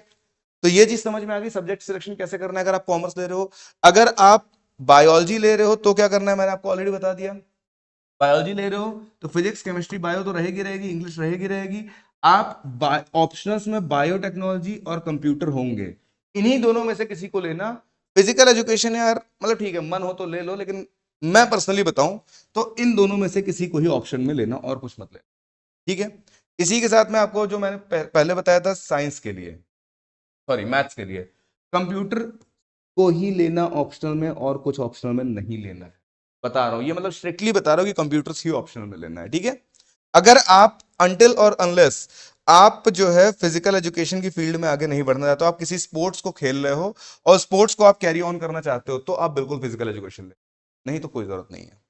तो ये चीज समझ में आ गई, सब्जेक्ट सिलेक्शन कैसे करना है अगर आप कॉमर्स ले रहे हो। अगर आप बायोलॉजी ले रहे हो तो क्या करना है मैंने आपको ऑलरेडी बता दिया। बायोलॉजी ले रहे हो तो फिजिक्स केमिस्ट्री बायो तो रहेगी रहेगी, इंग्लिश रहेगी रहेगी। आप ऑप्शनल्स में बायोटेक्नोलॉजी और कंप्यूटर होंगे, इन्हीं दोनों में से किसी को लेना। फिजिकल एजुकेशन यार मतलब ठीक है, मन हो तो ले लो, लेकिन मैं पर्सनली बताऊं तो इन दोनों में से किसी को ही ऑप्शन में लेना, और कुछ मत लेना, ठीक है। इसी के साथ में आपको जो मैंने पहले बताया था साइंस के लिए, सॉरी मैथ्स के लिए, कंप्यूटर को ही लेना ऑप्शनल में, और कुछ ऑप्शनल में नहीं लेना है। बता रहा हूं ये, मतलब स्ट्रिक्टली बता रहा हूं कि कंप्यूटर्स ही ऑप्शनल में लेना है, ठीक है। अगर आप अनटिल और अनलेस आप जो है फिजिकल एजुकेशन की फील्ड में आगे नहीं बढ़ना चाहते हो, आप किसी स्पोर्ट्स को खेल रहे हो और स्पोर्ट्स को आप कैरी ऑन करना चाहते हो, तो आप बिल्कुल फिजिकल एजुकेशन ले, नहीं तो कोई जरूरत नहीं है।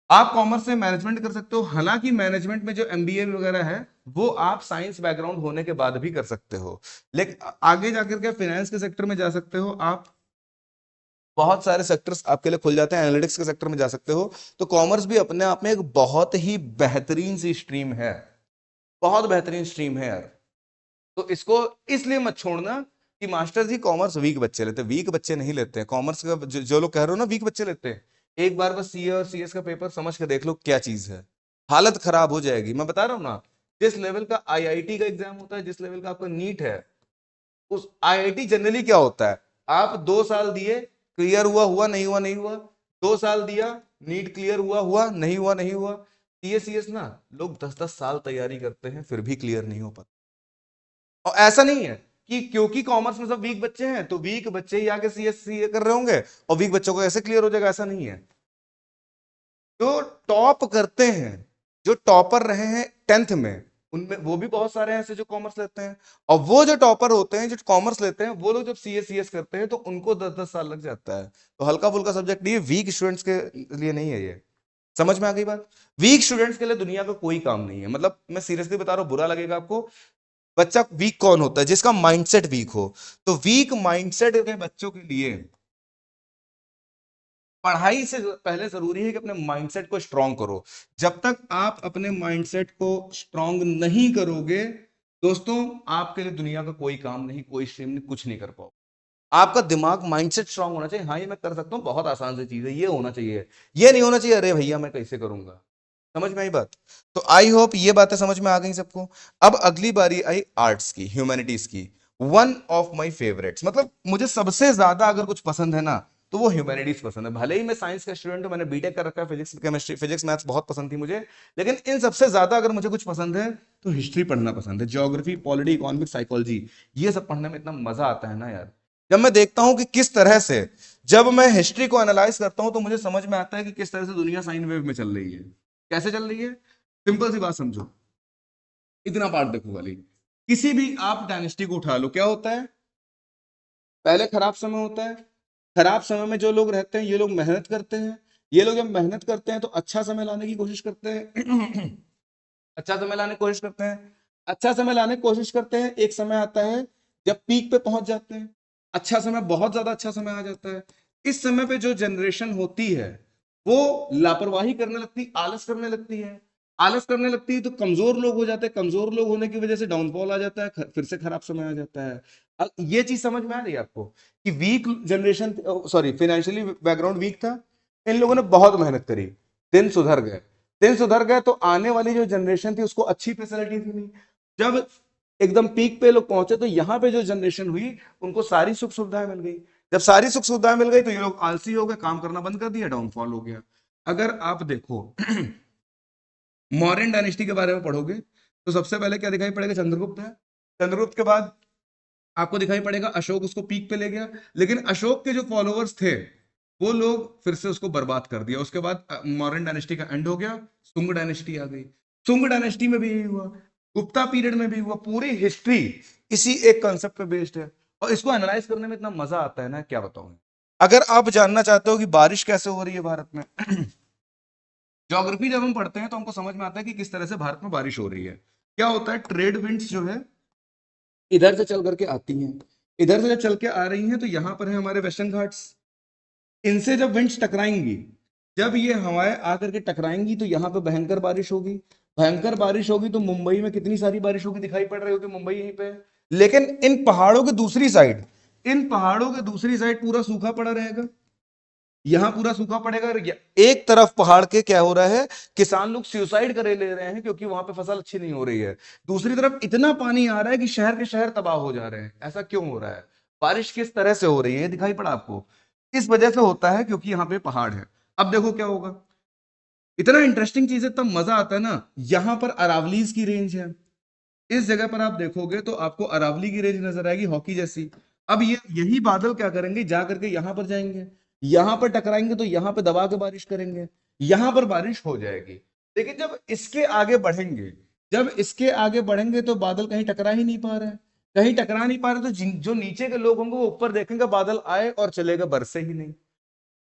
आप कॉमर्स से मैनेजमेंट कर सकते हो, हालांकि मैनेजमेंट में जो एमबीए वगैरह है वो आप साइंस बैकग्राउंड होने के बाद भी कर सकते हो, लेकिन आगे जाकर के फाइनेंस के सेक्टर में जा सकते हो आप, बहुत सारे सेक्टर्स आपके लिए खुल जाते हैं, एनालिटिक्स के सेक्टर में जा सकते हो। तो कॉमर्स भी अपने आप में एक बहुत ही बेहतरीन सी स्ट्रीम है, बहुत बेहतरीन स्ट्रीम है यार। तो इसको इसलिए मत छोड़ना कि मास्टर जी कॉमर्स वीक बच्चे लेते हैं। वीक बच्चे नहीं लेते हैं कॉमर्स का, जो लोग कह रहे हो ना वीक बच्चे लेते हैं, एक बार बस सीए और सीएस का पेपर समझ के देख लो क्या चीज है, हालत खराब हो जाएगी। मैं बता रहा हूँ ना, जिस लेवल का आईआईटी का एग्जाम होता है, जिस लेवल का आपका नीट है, उस आईआईटी जनरली क्या होता है, आप 2 साल दिए, क्लियर हुआ हुआ, नहीं हुआ नहीं हुआ, 2 साल दिया, नीट क्लियर हुआ हुआ, नहीं हुआ नहीं हुआ। सीएस ना लोग 10-10 साल तैयारी करते हैं फिर भी क्लियर नहीं हो पाता। और ऐसा नहीं है कि क्योंकि कॉमर्स में सब वीक बच्चे हैं तो वीक बच्चे ही आके सीएस सीए कर रहे होंगे और वीक बच्चों को ऐसे क्लियर हो जाएगा, ऐसा नहीं है। जो टॉप करते हैं, जो टॉपर रहे हैं 10th में, उनमें वो भी बहुत सारे हैं ऐसे जो कॉमर्स लेते हैं। और वो जो टॉपर होते हैं, जो कॉमर्स लेते हैं, वो लोग जब सीएस करते हैं तो उनको 10-10 साल लग जाता है। तो हल्का फुल्का सब्जेक्ट नहीं है, वीक स्टूडेंट्स के लिए नहीं है ये। समझ में आ गई बात? वीक स्टूडेंट्स के लिए दुनिया का कोई काम नहीं है। मतलब मैं सीरियसली बता रहा हूं, बुरा लगेगा आपको। बच्चा वीक कौन होता है? जिसका माइंडसेट वीक हो। तो वीक माइंडसेट के बच्चों के लिए पढ़ाई से पहले जरूरी है कि अपने माइंडसेट को स्ट्रांग करो। जब तक आप अपने माइंडसेट को स्ट्रांग नहीं करोगे दोस्तों, आपके लिए दुनिया का कोई काम नहीं, कोई स्ट्रीम नहीं, कुछ नहीं कर पाओ। आपका दिमाग माइंडसेट स्ट्रांग होना चाहिए। हाँ ये मैं कर सकता हूँ, बहुत आसान सी चीज है, ये होना चाहिए। ये नहीं होना चाहिए अरे भैया मैं कैसे करूंगा। समझ में आई बात? तो आई होप ये बातें समझ में आ गई सबको। अब अगली बारी आई आर्ट्स की, ह्यूमैनिटीज की। वन ऑफ माय फेवरेट्स, मतलब मुझे सबसे ज्यादा अगर कुछ पसंद है ना तो वो ह्यूमैनिटीज पसंद है। भले ही मैं साइंस का स्टूडेंट हूं, मैंने बीटेक कर रखा है, फिजिक्स केमिस्ट्री, फिजिक्स मैथ्स बहुत पसंद थी मुझे, लेकिन इन सबसे ज्यादा अगर मुझे कुछ पसंद है तो हिस्ट्री पढ़ना पसंद है। ज्योग्राफी, पॉलिटी, इकोनॉमिक्स, साइकोलॉजी, ये सब पढ़ने में इतना मजा आता है ना यार। जब मैं देखता हूं कि किस तरह से, जब मैं हिस्ट्री को एनालाइज करता हूं तो मुझे समझ में आता है कि किस तरह से दुनिया साइन वेव में चल रही है। कैसे चल रही है? सिंपल सी बात समझो, इतना पार्ट देखो वाली। किसी भी आप डायनेस्टी को उठा लो, क्या होता है? पहले खराब समय होता है। खराब समय में जो लोग रहते हैं, ये लोग मेहनत करते हैं। ये लोग जब मेहनत करते हैं तो अच्छा समय लाने की कोशिश करते हैं। अच्छा समय लाने की कोशिश करते हैं। अच्छा समय लाने की कोशिश करते हैं। एक समय आता है जब पीक पे पहुंच जाते हैं, अच्छा समय, बहुत ज्यादा अच्छा समय आ जाता है। इस समय पे जो जनरेशन होती है वो लापरवाही करने लगती, आलस करने लगती है। आलस करने लगती है तो कमजोर लोग हो जाते हैं। कमजोर लोग होने की वजह से डाउनफॉल आ जाता है, फिर से खराब समय आ जाता है। अब ये चीज समझ में आ रही है आपको कि weak generation, sorry financially background weak था, इन लोगों ने बहुत मेहनत करी, दिन सुधर गए। दिन सुधर गए तो आने वाली जो जनरेशन थी उसको अच्छी फैसिलिटी थी नहीं। जब एकदम पीक पे लोग पहुंचे तो यहाँ पे जो जनरेशन हुई उनको सारी सुख सुविधाएं मिल गई। जब सारी सुख सुविधाएं मिल गई तो ये लोग आलसी हो गए, काम करना बंद कर दिया, डाउनफॉल हो गया। अगर आप देखो मौर्यन डायनेस्टी के बारे में पढ़ोगे तो सबसे पहले क्या दिखाई पड़ेगा? चंद्रगुप्त है। चंद्रगुप्त के बाद आपको दिखाई पड़ेगा अशोक, उसको पीक पे ले गया। लेकिन अशोक के जो फॉलोअर्स थे वो लोग फिर से उसको बर्बाद कर दिया। उसके बाद मौर्यन डायनेस्टी का एंड हो गया, सुंग डायनेस्टी आ गई। सुंग डायनेस्टी में भी यही हुआ, गुप्ता पीरियड में भी हुआ। पूरी हिस्ट्री इसी एक कंसेप्ट पे बेस्ड है और इसको एनालाइज करने में इतना मजा आता है ना, क्या बताऊं। अगर आप जानना चाहते हो कि बारिश कैसे हो रही है भारत में, ज्योग्राफी जब हम पढ़ते हैं तो हमको समझ में आता है कि किस तरह से भारत में बारिश हो रही है। क्या होता है? ट्रेड विंड्स जो है इधर से चल करके आती हैं। इधर से जब चल के आ रही हैं तो यहाँ पर है हमारे वेस्टर्न घाट्स। इनसे जब विंड्स टकराएंगी, जब ये हवाएं आकर के टकराएंगी तो यहाँ पे भयंकर बारिश होगी। भयंकर बारिश होगी तो मुंबई में कितनी सारी बारिश होगी, दिखाई पड़ रही होगी मुंबई यहीं पे। लेकिन इन पहाड़ों की दूसरी साइड, इन पहाड़ों के दूसरी साइड पूरा सूखा पड़ा रहेगा। यहाँ पूरा सूखा पड़ेगा। एक तरफ पहाड़ के क्या हो रहा है, किसान लोग सुसाइड करे ले रहे हैं क्योंकि वहां पे फसल अच्छी नहीं हो रही है। दूसरी तरफ इतना पानी आ रहा है कि शहर के शहर तबाह हो जा रहे हैं। ऐसा क्यों हो रहा है? बारिश किस तरह से हो रही है दिखाई पड़ा आपको? इस वजह से होता है क्योंकि यहाँ पे पहाड़ है। अब देखो क्या होगा, इतना इंटरेस्टिंग चीज है, तब मजा आता है ना। यहाँ पर अरावलीज की रेंज है। इस जगह पर आप देखोगे तो आपको अरावली की रेंज नजर आएगी, हॉकी जैसी। अब ये यही बादल क्या करेंगे, जा करके यहां पर जाएंगे, यहां पर टकराएंगे तो यहां पर दबा के बारिश करेंगे, यहां पर बारिश हो जाएगी। लेकिन जब इसके आगे बढ़ेंगे, जब इसके आगे बढ़ेंगे तो बादल कहीं टकरा ही नहीं पा रहे हैं। कहीं टकरा नहीं पा रहे तो जो नीचे के लोग होंगे वो ऊपर देखेंगे, बादल आए और चलेगा, बरसे ही नहीं।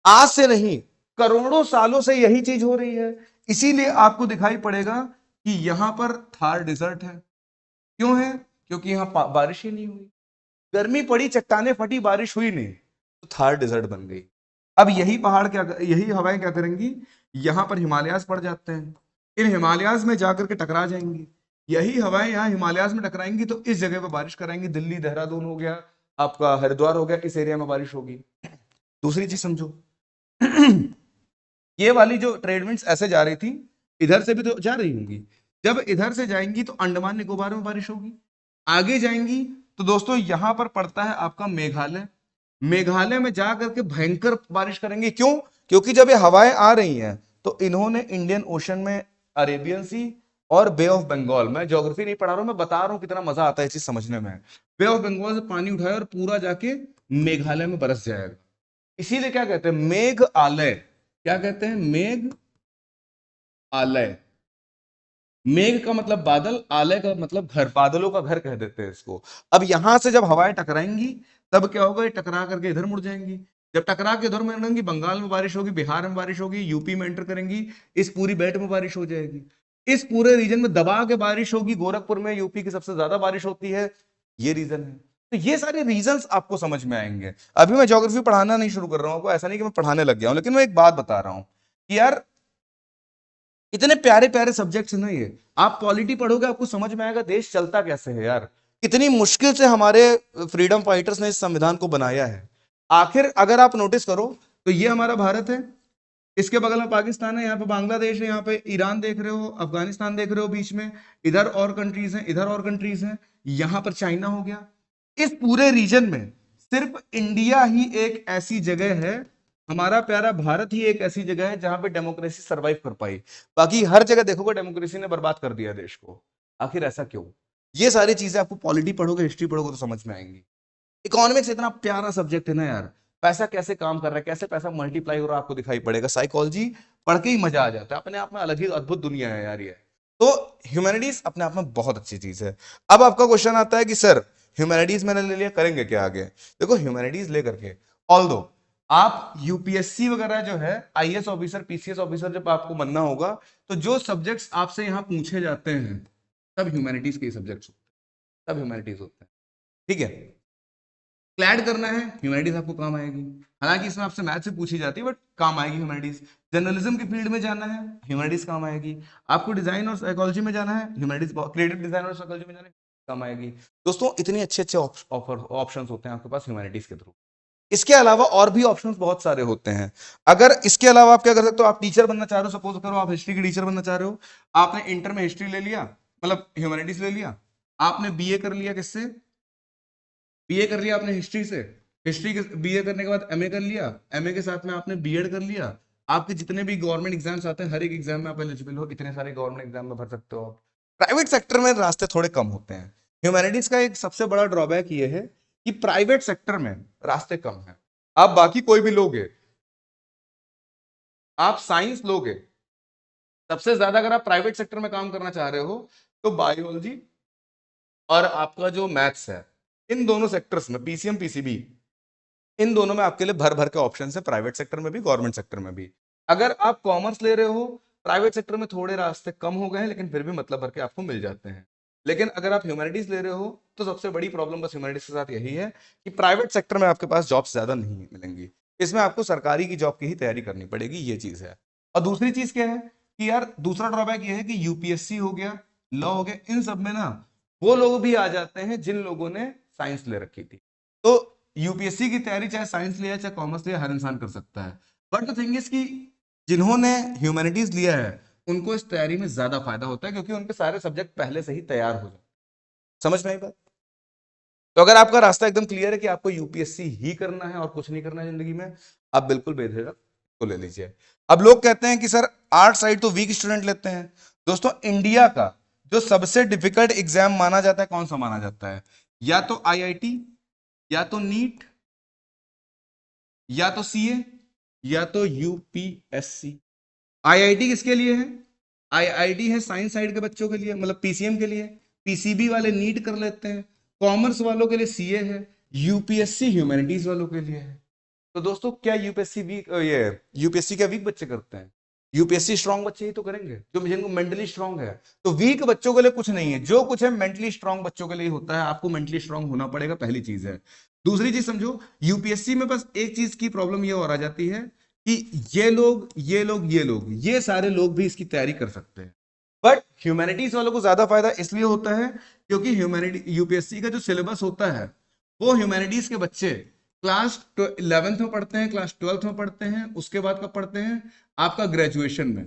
आज से नहीं, करोड़ों सालों से यही चीज हो रही है। इसीलिए आपको दिखाई पड़ेगा कि यहां पर थार डिजर्ट है। क्यों है? क्योंकि यहाँ बारिश ही नहीं हुई। गर्मी पड़ी, चट्टाने फटी, बारिश हुई नहीं, तो थार डिजर्ट बन गई। अब यही पहाड़ क्या, यही हवाएं क्या करेंगी, यहां पर हिमालयाज पड़ जाते हैं, इन हिमालयाज में जाकर के टकरा जाएंगी। यही हवाएं यहाँ हिमालयाज में टकराएंगी तो इस जगह पर बारिश कराएंगी। दिल्ली, देहरादून हो गया, आपका हरिद्वार हो गया, इस एरिया में बारिश होगी। दूसरी चीज समझो, ये वाली जो ट्रेड विंड्स ऐसे जा रही थी, इधर से भी तो जा रही होंगी। जब इधर से जाएंगी तो अंडमान निकोबार में बारिश होगी। आगे जाएंगी तो दोस्तों यहां पर पड़ता है आपका मेघालय। मेघालय में जा करके भयंकर बारिश करेंगे। क्यों? क्योंकि जब ये हवाएं आ रही हैं तो इन्होंने इंडियन ओशन में अरेबियन सी और बे ऑफ बंगाल, मैं ज्योग्राफी नहीं पढ़ा रहा हूं, मैं बता रहा हूं कितना मजा आता है चीज समझने में। बे ऑफ बंगाल से पानी उठाए और पूरा जाके मेघालय में बरस जाएगा। इसीलिए क्या कहते हैं, मेघ आलय। क्या कहते हैं? मेघ आलय। मेघ का मतलब बादल, आलय का मतलब घर, बादलों का घर कह देते हैं इसको। अब यहां से जब हवाएं टकराएंगी तब क्या होगा, ये टकरा करके इधर मुड़ जाएंगी। जब टकरा के इधर मुड़ेंगी, बंगाल में बारिश होगी, बिहार में बारिश होगी, यूपी में एंटर करेंगी, इस पूरी बेल्ट में बारिश हो जाएगी। इस पूरे रीजन में दबा के बारिश होगी। गोरखपुर में यूपी की सबसे ज्यादा बारिश होती है, ये रीजन है। तो ये सारे रीजंस आपको समझ में आएंगे। अभी मैं ज्योग्राफी पढ़ाना नहीं शुरू कर रहा हूं आपको, ऐसा नहीं कि मैं पढ़ाने लग गया हूं, लेकिन मैं एक बात बता रहा हूं कि यार इतने प्यारे प्यारे सब्जेक्ट्स हैं ना ये। आप पॉलिटी पढ़ोगे आपको समझ में आएगा देश चलता कैसे है यार। कितनी मुश्किल से हमारे फ्रीडम फाइटर्स ने इस संविधान को बनाया है। आखिर अगर आप नोटिस करो तो ये हमारा भारत है, इसके बगल में पाकिस्तान है, यहाँ पे बांग्लादेश है, यहाँ पे ईरान देख रहे हो, अफगानिस्तान देख रहे हो बीच में, इधर और कंट्रीज हैं, इधर और कंट्रीज हैं, यहाँ पर चाइना हो गया। इस पूरे रीजन में सिर्फ इंडिया ही एक ऐसी जगह है, हमारा प्यारा भारत ही एक ऐसी जगह है जहां पे डेमोक्रेसी सरवाइव कर पाई। बाकी हर जगह देखोगे डेमोक्रेसी ने बर्बाद कर दिया देश को। आखिर ऐसा क्यों? ये सारी चीजें आपको पॉलिटी पढ़ोगे, हिस्ट्री पढ़ोगे तो समझ में आएंगी। इकोनॉमिक्स इतना प्यारा सब्जेक्ट है ना यार, पैसा कैसे काम कर रहा है, कैसे पैसा मल्टीप्लाई हो रहा है आपको दिखाई पड़ेगा। साइकोलॉजी पढ़ के ही मजा आ जाता है, अपने आप में अलग ही अद्भुत दुनिया है यार ये। तो ह्यूमैनिटीज अपने आप में बहुत अच्छी चीज है। अब आपका क्वेश्चन आता है कि सर ह्यूमैनिटीज मैंने ले लिया, करेंगे क्या आगे? देखो ह्यूमैनिटीज लेकर के ऑल्दो आप यूपीएससी वगैरह जो है, आईएएस ऑफिसर, पीसीएस ऑफिसर जब आपको बनना होगा तो जो सब्जेक्ट्स आपसे यहां पूछे जाते हैं तब ह्यूमैनिटीज के सब्जेक्ट्स होते हैं, तब ह्यूमैनिटीज होते हैं। ठीक है, क्लैड करना है, ह्यूमैनिटीज आपको काम आएगी। हालांकि इसमें आपसे मैथ से पूछी जाती है बट काम आएगी ह्यूमैनिटीज। जर्नलिज्म की फील्ड में जाना है, ह्यूमैनिटीज काम आएगी। आपको डिजाइन और साइकोलॉजी में जाना है, ह्यूमैनिटीज, क्रिएटिव डिजाइन और साइकोलॉजी में जाना है, काम आएगी। दोस्तों इतने अच्छे अच्छे ऑप्शंस होते हैं आपके पास ह्यूमैनिटीज के थ्रू। इसके अलावा और भी ऑप्शंस बहुत सारे होते हैं। अगर इसके अलावा आप क्या कर सकते हो, आप टीचर बनना चाह रहे हो, सपोज करो आप हिस्ट्री के टीचर बनना चाह रहे हो, आपने इंटर में हिस्ट्री ले लिया, मतलब ह्यूमैनिटीज ले लिया, आपने बीए कर लिया, किससे? बीए कर लिया आपने हिस्ट्री से, हिस्ट्री के बीए करने के बाद एमए कर लिया, एमए के साथ में आपने बीएड कर लिया। आपके जितने भी गवर्नमेंट एग्जाम्स आते हैं हर एक एग्जाम में आप एलिजिबल हो, इतने सारे गवर्नमेंट एग्जाम में भर सकते हो। प्राइवेट सेक्टर में रास्ते थोड़े कम होते हैं। ह्यूमैनिटीज का एक सबसे बड़ा ड्रॉबैक ये है कि प्राइवेट सेक्टर में रास्ते कम है। आप बाकी कोई भी लोगे, आप साइंस लोगे, सबसे ज्यादा अगर आप प्राइवेट सेक्टर में काम करना चाह रहे हो तो बायोलॉजी और आपका जो मैथ्स है, इन दोनों सेक्टर्स में, पीसीएम पीसीबी, इन दोनों में आपके लिए भर भर के ऑप्शन है, प्राइवेट सेक्टर में भी गवर्नमेंट सेक्टर में भी। अगर आप कॉमर्स ले रहे हो, प्राइवेट सेक्टर में थोड़े रास्ते कम हो गए हैं लेकिन फिर भी मतलब भर के आपको मिल जाते हैं। लेकिन अगर आप ह्यूमैनिटीज ले रहे हो तो सबसे बड़ी प्रॉब्लम बस ह्यूमैनिटीज के साथ यही है कि प्राइवेट सेक्टर में आपके पास जॉब्स ज्यादा नहीं मिलेंगी। इसमें आपको सरकारी की जॉब की ही तैयारी करनी पड़ेगी, ये चीज है। और दूसरी चीज क्या है कि यार दूसरा ड्रॉबैक ये है कि यूपीएससी हो गया, लॉ हो गया, इन सब में ना वो लोग भी आ जाते हैं जिन लोगों ने साइंस ले रखी थी। तो यूपीएससी की तैयारी चाहे साइंस लिया चाहे कॉमर्स लिया हर इंसान कर सकता है। बट द थिंग इज कि जिन्होंने ह्यूमैनिटीज लिया है उनको इस तैयारी में ज्यादा फायदा होता है क्योंकि उनके सारे सब्जेक्ट पहले से ही तैयार हो जाते। समझ में आई बात? तो अगर आपका रास्ता एकदम क्लियर है कि आपको यूपीएससी ही करना है और कुछ नहीं करना है जिंदगी में, आप बिल्कुल बेझिझक तो ले लीजिए। अब लोग कहते हैं कि सर आर्ट साइड तो वीक स्टूडेंट लेते हैं। दोस्तों इंडिया का जो सबसे डिफिकल्ट एग्जाम माना जाता है कौन सा माना जाता है? या तो आईआईटी, या तो नीट, या तो सीए, या तो यूपीएससी। आईआईटी किसके लिए है? आईआईटी है साइंस साइड के बच्चों के लिए, मतलब पीसीएम के लिए। पीसीबी वाले नीट कर लेते हैं। कॉमर्स वालों के लिए सीए है। यूपीएससी ह्यूमैनिटीज वालों के लिए है। तो दोस्तों क्या यूपीएससी वीक, ये यूपीएससी क्या वीक बच्चे करते हैं? यूपीएससी स्ट्रांग बच्चे ही तो करेंगे जो जिनको मेंटली स्ट्रांग है। तो वीक बच्चों के लिए कुछ नहीं है, जो कुछ है मेंटली स्ट्रांग बच्चों के लिए होता है। आपको मेंटली स्ट्रांग होना पड़ेगा, पहली चीज है। दूसरी चीज समझो, यूपीएससी में बस एक चीज की प्रॉब्लम ये और आ जाती है कि ये सारे लोग भी इसकी तैयारी कर सकते हैं। बट ह्यूमैनिटीज वालों को ज्यादा फायदा इसलिए होता है क्योंकि ह्यूमैनिटी यूपीएससी का जो सिलेबस होता है वो ह्यूमैनिटीज के बच्चे क्लास 11th में पढ़ते हैं, क्लास 12th में पढ़ते हैं, उसके बाद कब पढ़ते हैं, आपका ग्रेजुएशन में।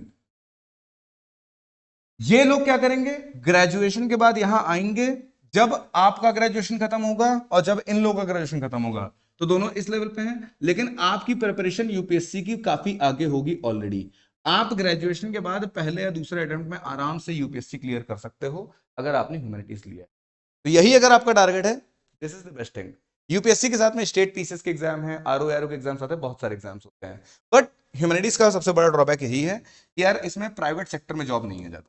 ये लोग क्या करेंगे, ग्रेजुएशन के बाद यहां आएंगे। जब आपका ग्रेजुएशन खत्म होगा और जब इन लोगों का ग्रेजुएशन खत्म होगा, तो दोनों इस लेवल पे हैं, लेकिन आपकी प्रिपरेशन यूपीएससी की काफी आगे होगी ऑलरेडी। आप ग्रेजुएशन के बाद पहले या दूसरे अटेम्प्ट में आराम से यूपीएससी क्लियर कर सकते हो अगर आपने ह्यूमैनिटीज लिया है। तो यही अगर आपका टारगेट है, this is the best thing. UPSC के साथ में स्टेट पीसीएस के एग्जाम है, आरओ के एग्जाम्स आते हैं, बहुत सारे एग्जाम्स होते हैं। बट ह्यूमैनिटीज का सबसे बड़ा ड्रॉबैक यही है कि यार इसमें प्राइवेट सेक्टर में जॉब नहीं है ज्यादा।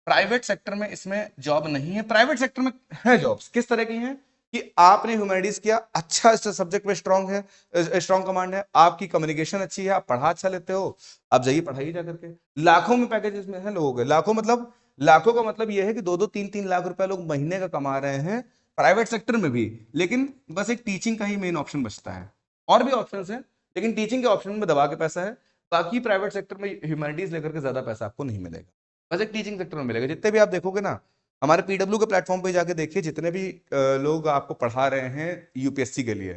प्राइवेट सेक्टर में इसमें जॉब नहीं है। प्राइवेट सेक्टर में है जॉब्स, किस तरह की हैं कि आपने ह्यूमैनिटीज किया, अच्छा इस सब्जेक्ट में स्ट्रांग है, स्ट्रांग कमांड है, आपकी कम्युनिकेशन अच्छी है, आप पढ़ा अच्छा लेते हो, आप जाइए पढ़ाइए जा करके। लाखों में पैकेजेस में है लोगों के, लाखों मतलब, लाखों का मतलब यह है कि 2-2 3-3 लाख रुपए लोग महीने का कमा रहे हैं प्राइवेट सेक्टर में भी। लेकिन बस एक टीचिंग का ही मेन ऑप्शन बचता है, और भी ऑप्शंस हैं, लेकिन टीचिंग के ऑप्शन में दबा के पैसा है। बाकी प्राइवेट सेक्टर में ह्यूमैनिटीज लेकर के ज्यादा पैसा आपको नहीं मिलेगा, बस एक टीचिंग सेक्टर में मिलेगा। जितने भी आप देखोगे ना, हमारे पीडब्ल्यू के प्लेटफॉर्म पे जाके देखिए, जितने भी लोग आपको पढ़ा रहे हैं यूपीएससी के लिए,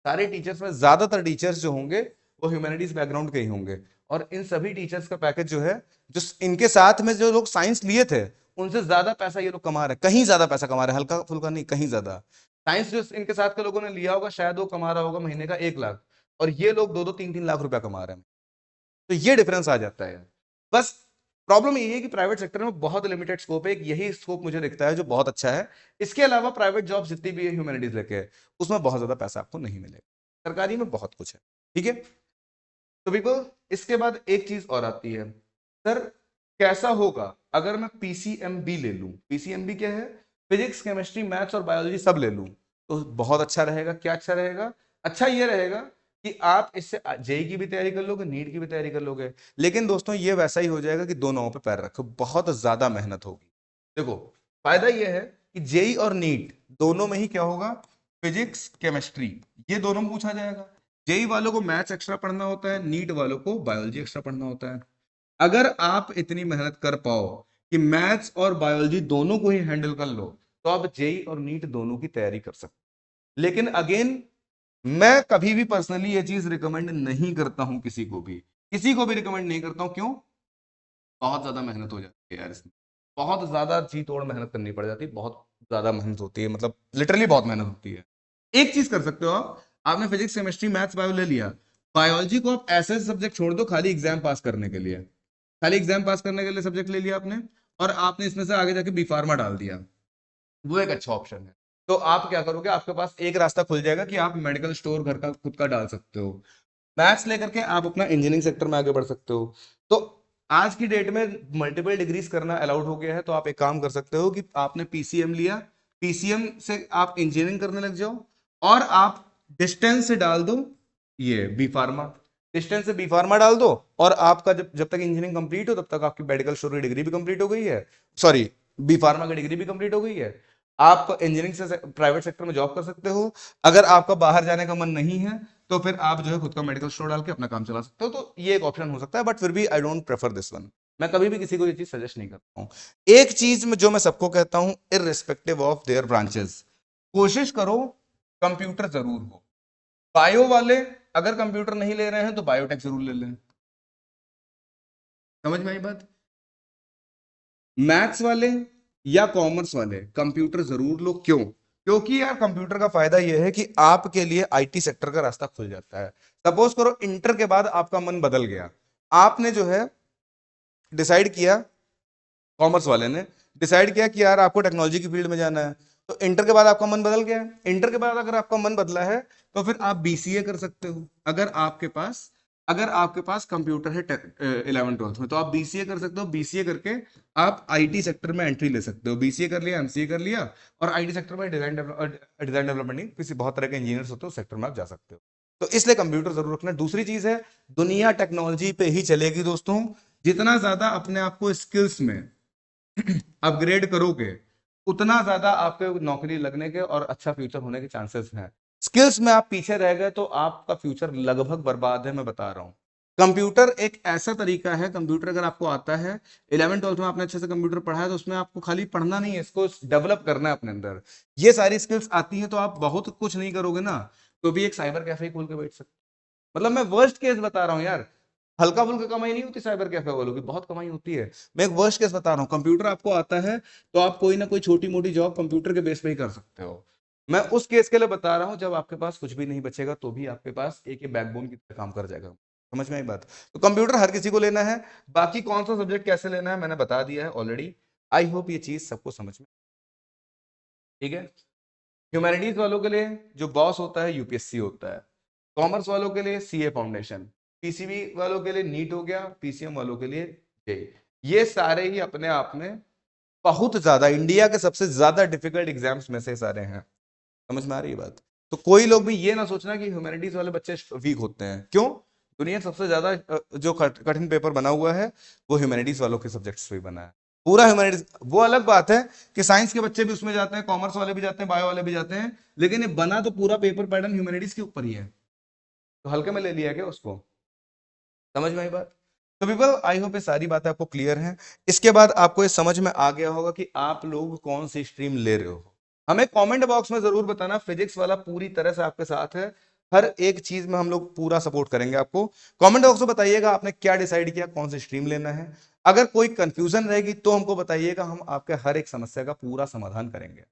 सारे टीचर्स में ज्यादातर टीचर्स जो होंगे वो ह्यूमैनिटीज बैकग्राउंड के ही होंगे। और इन सभी टीचर्स का पैकेज जो है, जो इनके साथ में जो लोग साइंस लिए थे, उनसे ज्यादा पैसा ये लोग कमा रहे हैं, कहीं ज्यादा पैसा कमा रहे हैं, हल्का फुल्का नहीं, कहीं ज्यादा। साइंस जो इनके साथ के लोगों ने लिया होगा, शायद वो कमा रहा होगा महीने का 1 लाख, और ये लोग 2-2 3-3 लाख रुपया कमा रहे हैं। तो ये डिफरेंस आ जाता है। बस प्रॉब्लम ये है कि प्राइवेट सेक्टर में बहुत लिमिटेड स्कोप है, एक यही स्कोप मुझे दिखता है जो बहुत अच्छा है। इसके अलावा प्राइवेट जॉब जितनी भी है ह्यूमैनिटीज लेके, उसमें बहुत ज्यादा पैसा आपको नहीं मिलेगा। सरकारी में बहुत कुछ है, ठीक है। तो पीपल, इसके बाद एक चीज और आती है, सर कैसा होगा अगर मैं पीसीएमबी ले लूं। पीसीएमबी क्या है, फिजिक्स केमिस्ट्री मैथ्स और बायोलॉजी सब ले लूं, तो बहुत अच्छा रहेगा। क्या अच्छा रहेगा, अच्छा ये रहेगा कि आप इससे जेई की भी तैयारी कर लोगे, नीट की भी तैयारी कर लोगे। लेकिन दोस्तों ये वैसा ही हो जाएगा कि 2 नावों पे पैर रखो, बहुत ज्यादा मेहनत होगी। देखो, फायदा ये है कि जेई और नीट दोनों में ही क्या होगा, फिजिक्स केमिस्ट्री ये दोनों पूछा जाएगा। जेई वालों को मैथ्स एक्स्ट्रा पढ़ना होता है, नीट वालों को बायोलॉजी एक्स्ट्रा पढ़ना होता है। अगर आप इतनी मेहनत कर पाओ कि मैथ्स और बायोलॉजी दोनों को ही हैंडल कर लो, तो आप जेई और नीट दोनों की तैयारी कर सकते। लेकिन अगेन, मैं कभी भी पर्सनली ये चीज रिकमेंड नहीं करता हूं, किसी को भी रिकमेंड नहीं करता हूं। क्यों, बहुत ज्यादा मेहनत हो जाती है यार इसमें, बहुत ज्यादा जी तोड़ मेहनत करनी पड़ जाती है, बहुत ज्यादा मेहनत होती है, मतलब लिटरली बहुत मेहनत होती है। एक चीज कर सकते हो आप, आपने फिजिक्स केमिस्ट्री मैथ्स बायो ले लिया, बायोलॉजी को आप ऐसे सब्जेक्ट छोड़ दो खाली एग्जाम पास करने के लिए, खाली एग्जाम पास करने के लिए सब्जेक्ट ले लिया आपने, और आपने इसमें से आगे जाके बी फार्मा डाल दिया, वो एक अच्छा ऑप्शन है। तो आप क्या करोगे, आपके पास एक रास्ता खुल जाएगा कि आप मेडिकल स्टोर घर का खुद का डाल सकते हो। मैथ्स लेकर के आप अपना इंजीनियरिंग सेक्टर में आगे बढ़ सकते हो। तो आज की डेट में मल्टीपल डिग्रीज करना अलाउड हो गया है, तो आप एक काम कर सकते हो कि आपने पीसीएम लिया, पीसीएम से आप इंजीनियरिंग करने लग जाओ, और आप डिस्टेंस से डाल दो ये बी फार्मा, डिस्टेंस से बी फार्मा डाल दो, और आपका जब जब तक इंजीनियरिंग कंप्लीट हो तब तक आपकी मेडिकल स्टोर की डिग्री भी कंप्लीट हो गई है, सॉरी बी फार्मा की डिग्री भी कंप्लीट हो गई है। आप इंजीनियरिंग से प्राइवेट सेक्टर में जॉब कर सकते हो। अगर आपका बाहर जाने का मन नहीं है, तो फिर आप जो है खुद का मेडिकल स्टोर डाल के अपना काम चला सकते हो। तो ये एक ऑप्शन हो सकता है, बट फिर भी I don't prefer this one. मैं कभी भी किसी को ये चीज सजेस्ट नहीं करता हूँ। एक चीज में जो मैं सबको कहता हूं, इररिस्पेक्टिव ऑफ देयर ब्रांचेस, कोशिश करो कंप्यूटर जरूर हो। बायो वाले अगर कंप्यूटर नहीं ले रहे हैं तो बायोटेक जरूर ले लें, समझ में आई बात। मैथ्स वाले या कॉमर्स वाले कंप्यूटर जरूर लो। क्यों, क्योंकि यार कंप्यूटर का फायदा यह है कि आपके लिए आईटी सेक्टर का रास्ता खुल जाता है। सपोज करो इंटर के बाद आपका मन बदल गया, आपने जो है डिसाइड किया, कॉमर्स वाले ने डिसाइड किया कि यार आपको टेक्नोलॉजी की फील्ड में जाना है, तो इंटर के बाद आपका मन बदल गया। इंटर के बाद अगर आपका मन बदला है, तो फिर आप बीसीए कर सकते हो। अगर आपके पास कंप्यूटर है 11th-12th में, तो आप बीसीए कर सकते हो। बीसीए करके आप आईटी सेक्टर में एंट्री ले सकते हो। बीसीए कर लिया, एमसीए कर लिया, और आईटी सेक्टर में डिजाइन डेवलपमेंट नहीं, किसी बहुत तरह के इंजीनियर्स होते हो सेक्टर में आप जा सकते हो। तो इसलिए कंप्यूटर जरूर रखना। दूसरी चीज है, दुनिया टेक्नोलॉजी पे ही चलेगी दोस्तों। जितना ज्यादा अपने आप को स्किल्स में अपग्रेड करोगे, उतना ज्यादा आपके नौकरी लगने के और अच्छा फ्यूचर होने के चांसेस हैं। स्किल्स में आप पीछे रह गए तो आपका फ्यूचर लगभग बर्बाद है, मैं बता रहा हूं। कंप्यूटर एक ऐसा तरीका है, कंप्यूटर अगर आपको आता है, 11th-12th में आपने अच्छे से कंप्यूटर पढ़ा है, तो उसमें आपको खाली पढ़ना नहीं है, इसको डेवलप करना है अपने अंदर। ये सारी स्किल्स आती हैं तो आप बहुत कुछ नहीं करोगे ना, तो भी एक साइबर कैफे खोल के बैठ सकते। मतलब मैं वर्स्ट केस बता रहा हूँ यार, हल्का फुल्का कमाई नहीं होती साइबर कैफे वालों की, बहुत कमाई होती है। मैं एक वर्स्ट केस बता रहा हूँ, कंप्यूटर आपको आता है तो आप कोई ना कोई छोटी मोटी जॉब कंप्यूटर के बेस पे ही कर सकते हो। मैं उस केस के लिए बता रहा हूँ जब आपके पास कुछ भी नहीं बचेगा तो भी आपके पास एक बैकबोन की तरह काम कर जाएगा। समझ में आई बात? तो कंप्यूटर हर किसी को लेना है, बाकी कौन सा सब्जेक्ट कैसे लेना है मैंने बता दिया है ऑलरेडी। आई होप ये चीज सबको समझ में, ठीक है। ह्यूमैनिटीज वालों के लिए जो बॉस होता है यूपीएससी होता है, कॉमर्स वालों के लिए सीए फाउंडेशन, पीसीबी वालों के लिए नीट हो गया, पीसीएम वालों के लिए जेई। ये सारे ही अपने आप में बहुत ज्यादा इंडिया के सबसे ज्यादा डिफिकल्ट एग्जाम्स में से सारे हैं। समझ में आ रही है बात? तो कोई लोग भी ये ना सोचना कि ह्यूमैनिटीज वाले बच्चे वीक होते हैं, क्यों? दुनिया में सबसे ज्यादा जो कठिन पेपर बना हुआ है वो ह्यूमैनिटीज वालों के सब्जेक्ट्स पे बना है, पूरा ह्यूमैनिटीज। वो अलग बात है कि साइंस के बच्चे भी उसमें जाते हैं, कॉमर्स वाले भी जाते हैं, बायो वाले भी जाते हैं, लेकिन ये बना तो पूरा पेपर पैटर्न ह्यूमैनिटीज के ऊपर ही है। तो हल्के में ले लिया क्या उसको? समझ में आई बात? तो पीपल आई होप ये सारी बातें आपको क्लियर हैं। इसके बाद आपको ये समझ में आ गया होगा कि आप लोग कौन सी स्ट्रीम ले रहे हो। हमें कमेंट बॉक्स में जरूर बताना, फिजिक्स वाला पूरी तरह से आपके साथ है, हर एक चीज में हम लोग पूरा सपोर्ट करेंगे आपको। कमेंट बॉक्स में बताइएगा आपने क्या डिसाइड किया, कौन सी स्ट्रीम लेना है। अगर कोई कंफ्यूजन रहेगी तो हमको बताइएगा, हम आपके हर एक समस्या का पूरा समाधान करेंगे।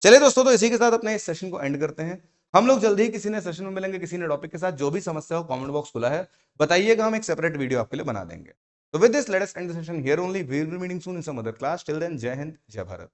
चलिए दोस्तों, तो इसी के साथ अपने इस सेशन को एंड करते हैं। हम लोग जल्दी ही किसी ने सेशन में मिलेंगे, किसी ने टॉपिक के साथ। जो भी समस्या हो कमेंट बॉक्स खुला है, बताइएगा, हम एक सेपरेट वीडियो आपके लिए बना देंगे। तो with this let us end the session here only, we will be meeting soon in some other class. Till then, जय हिंद, जय भारत।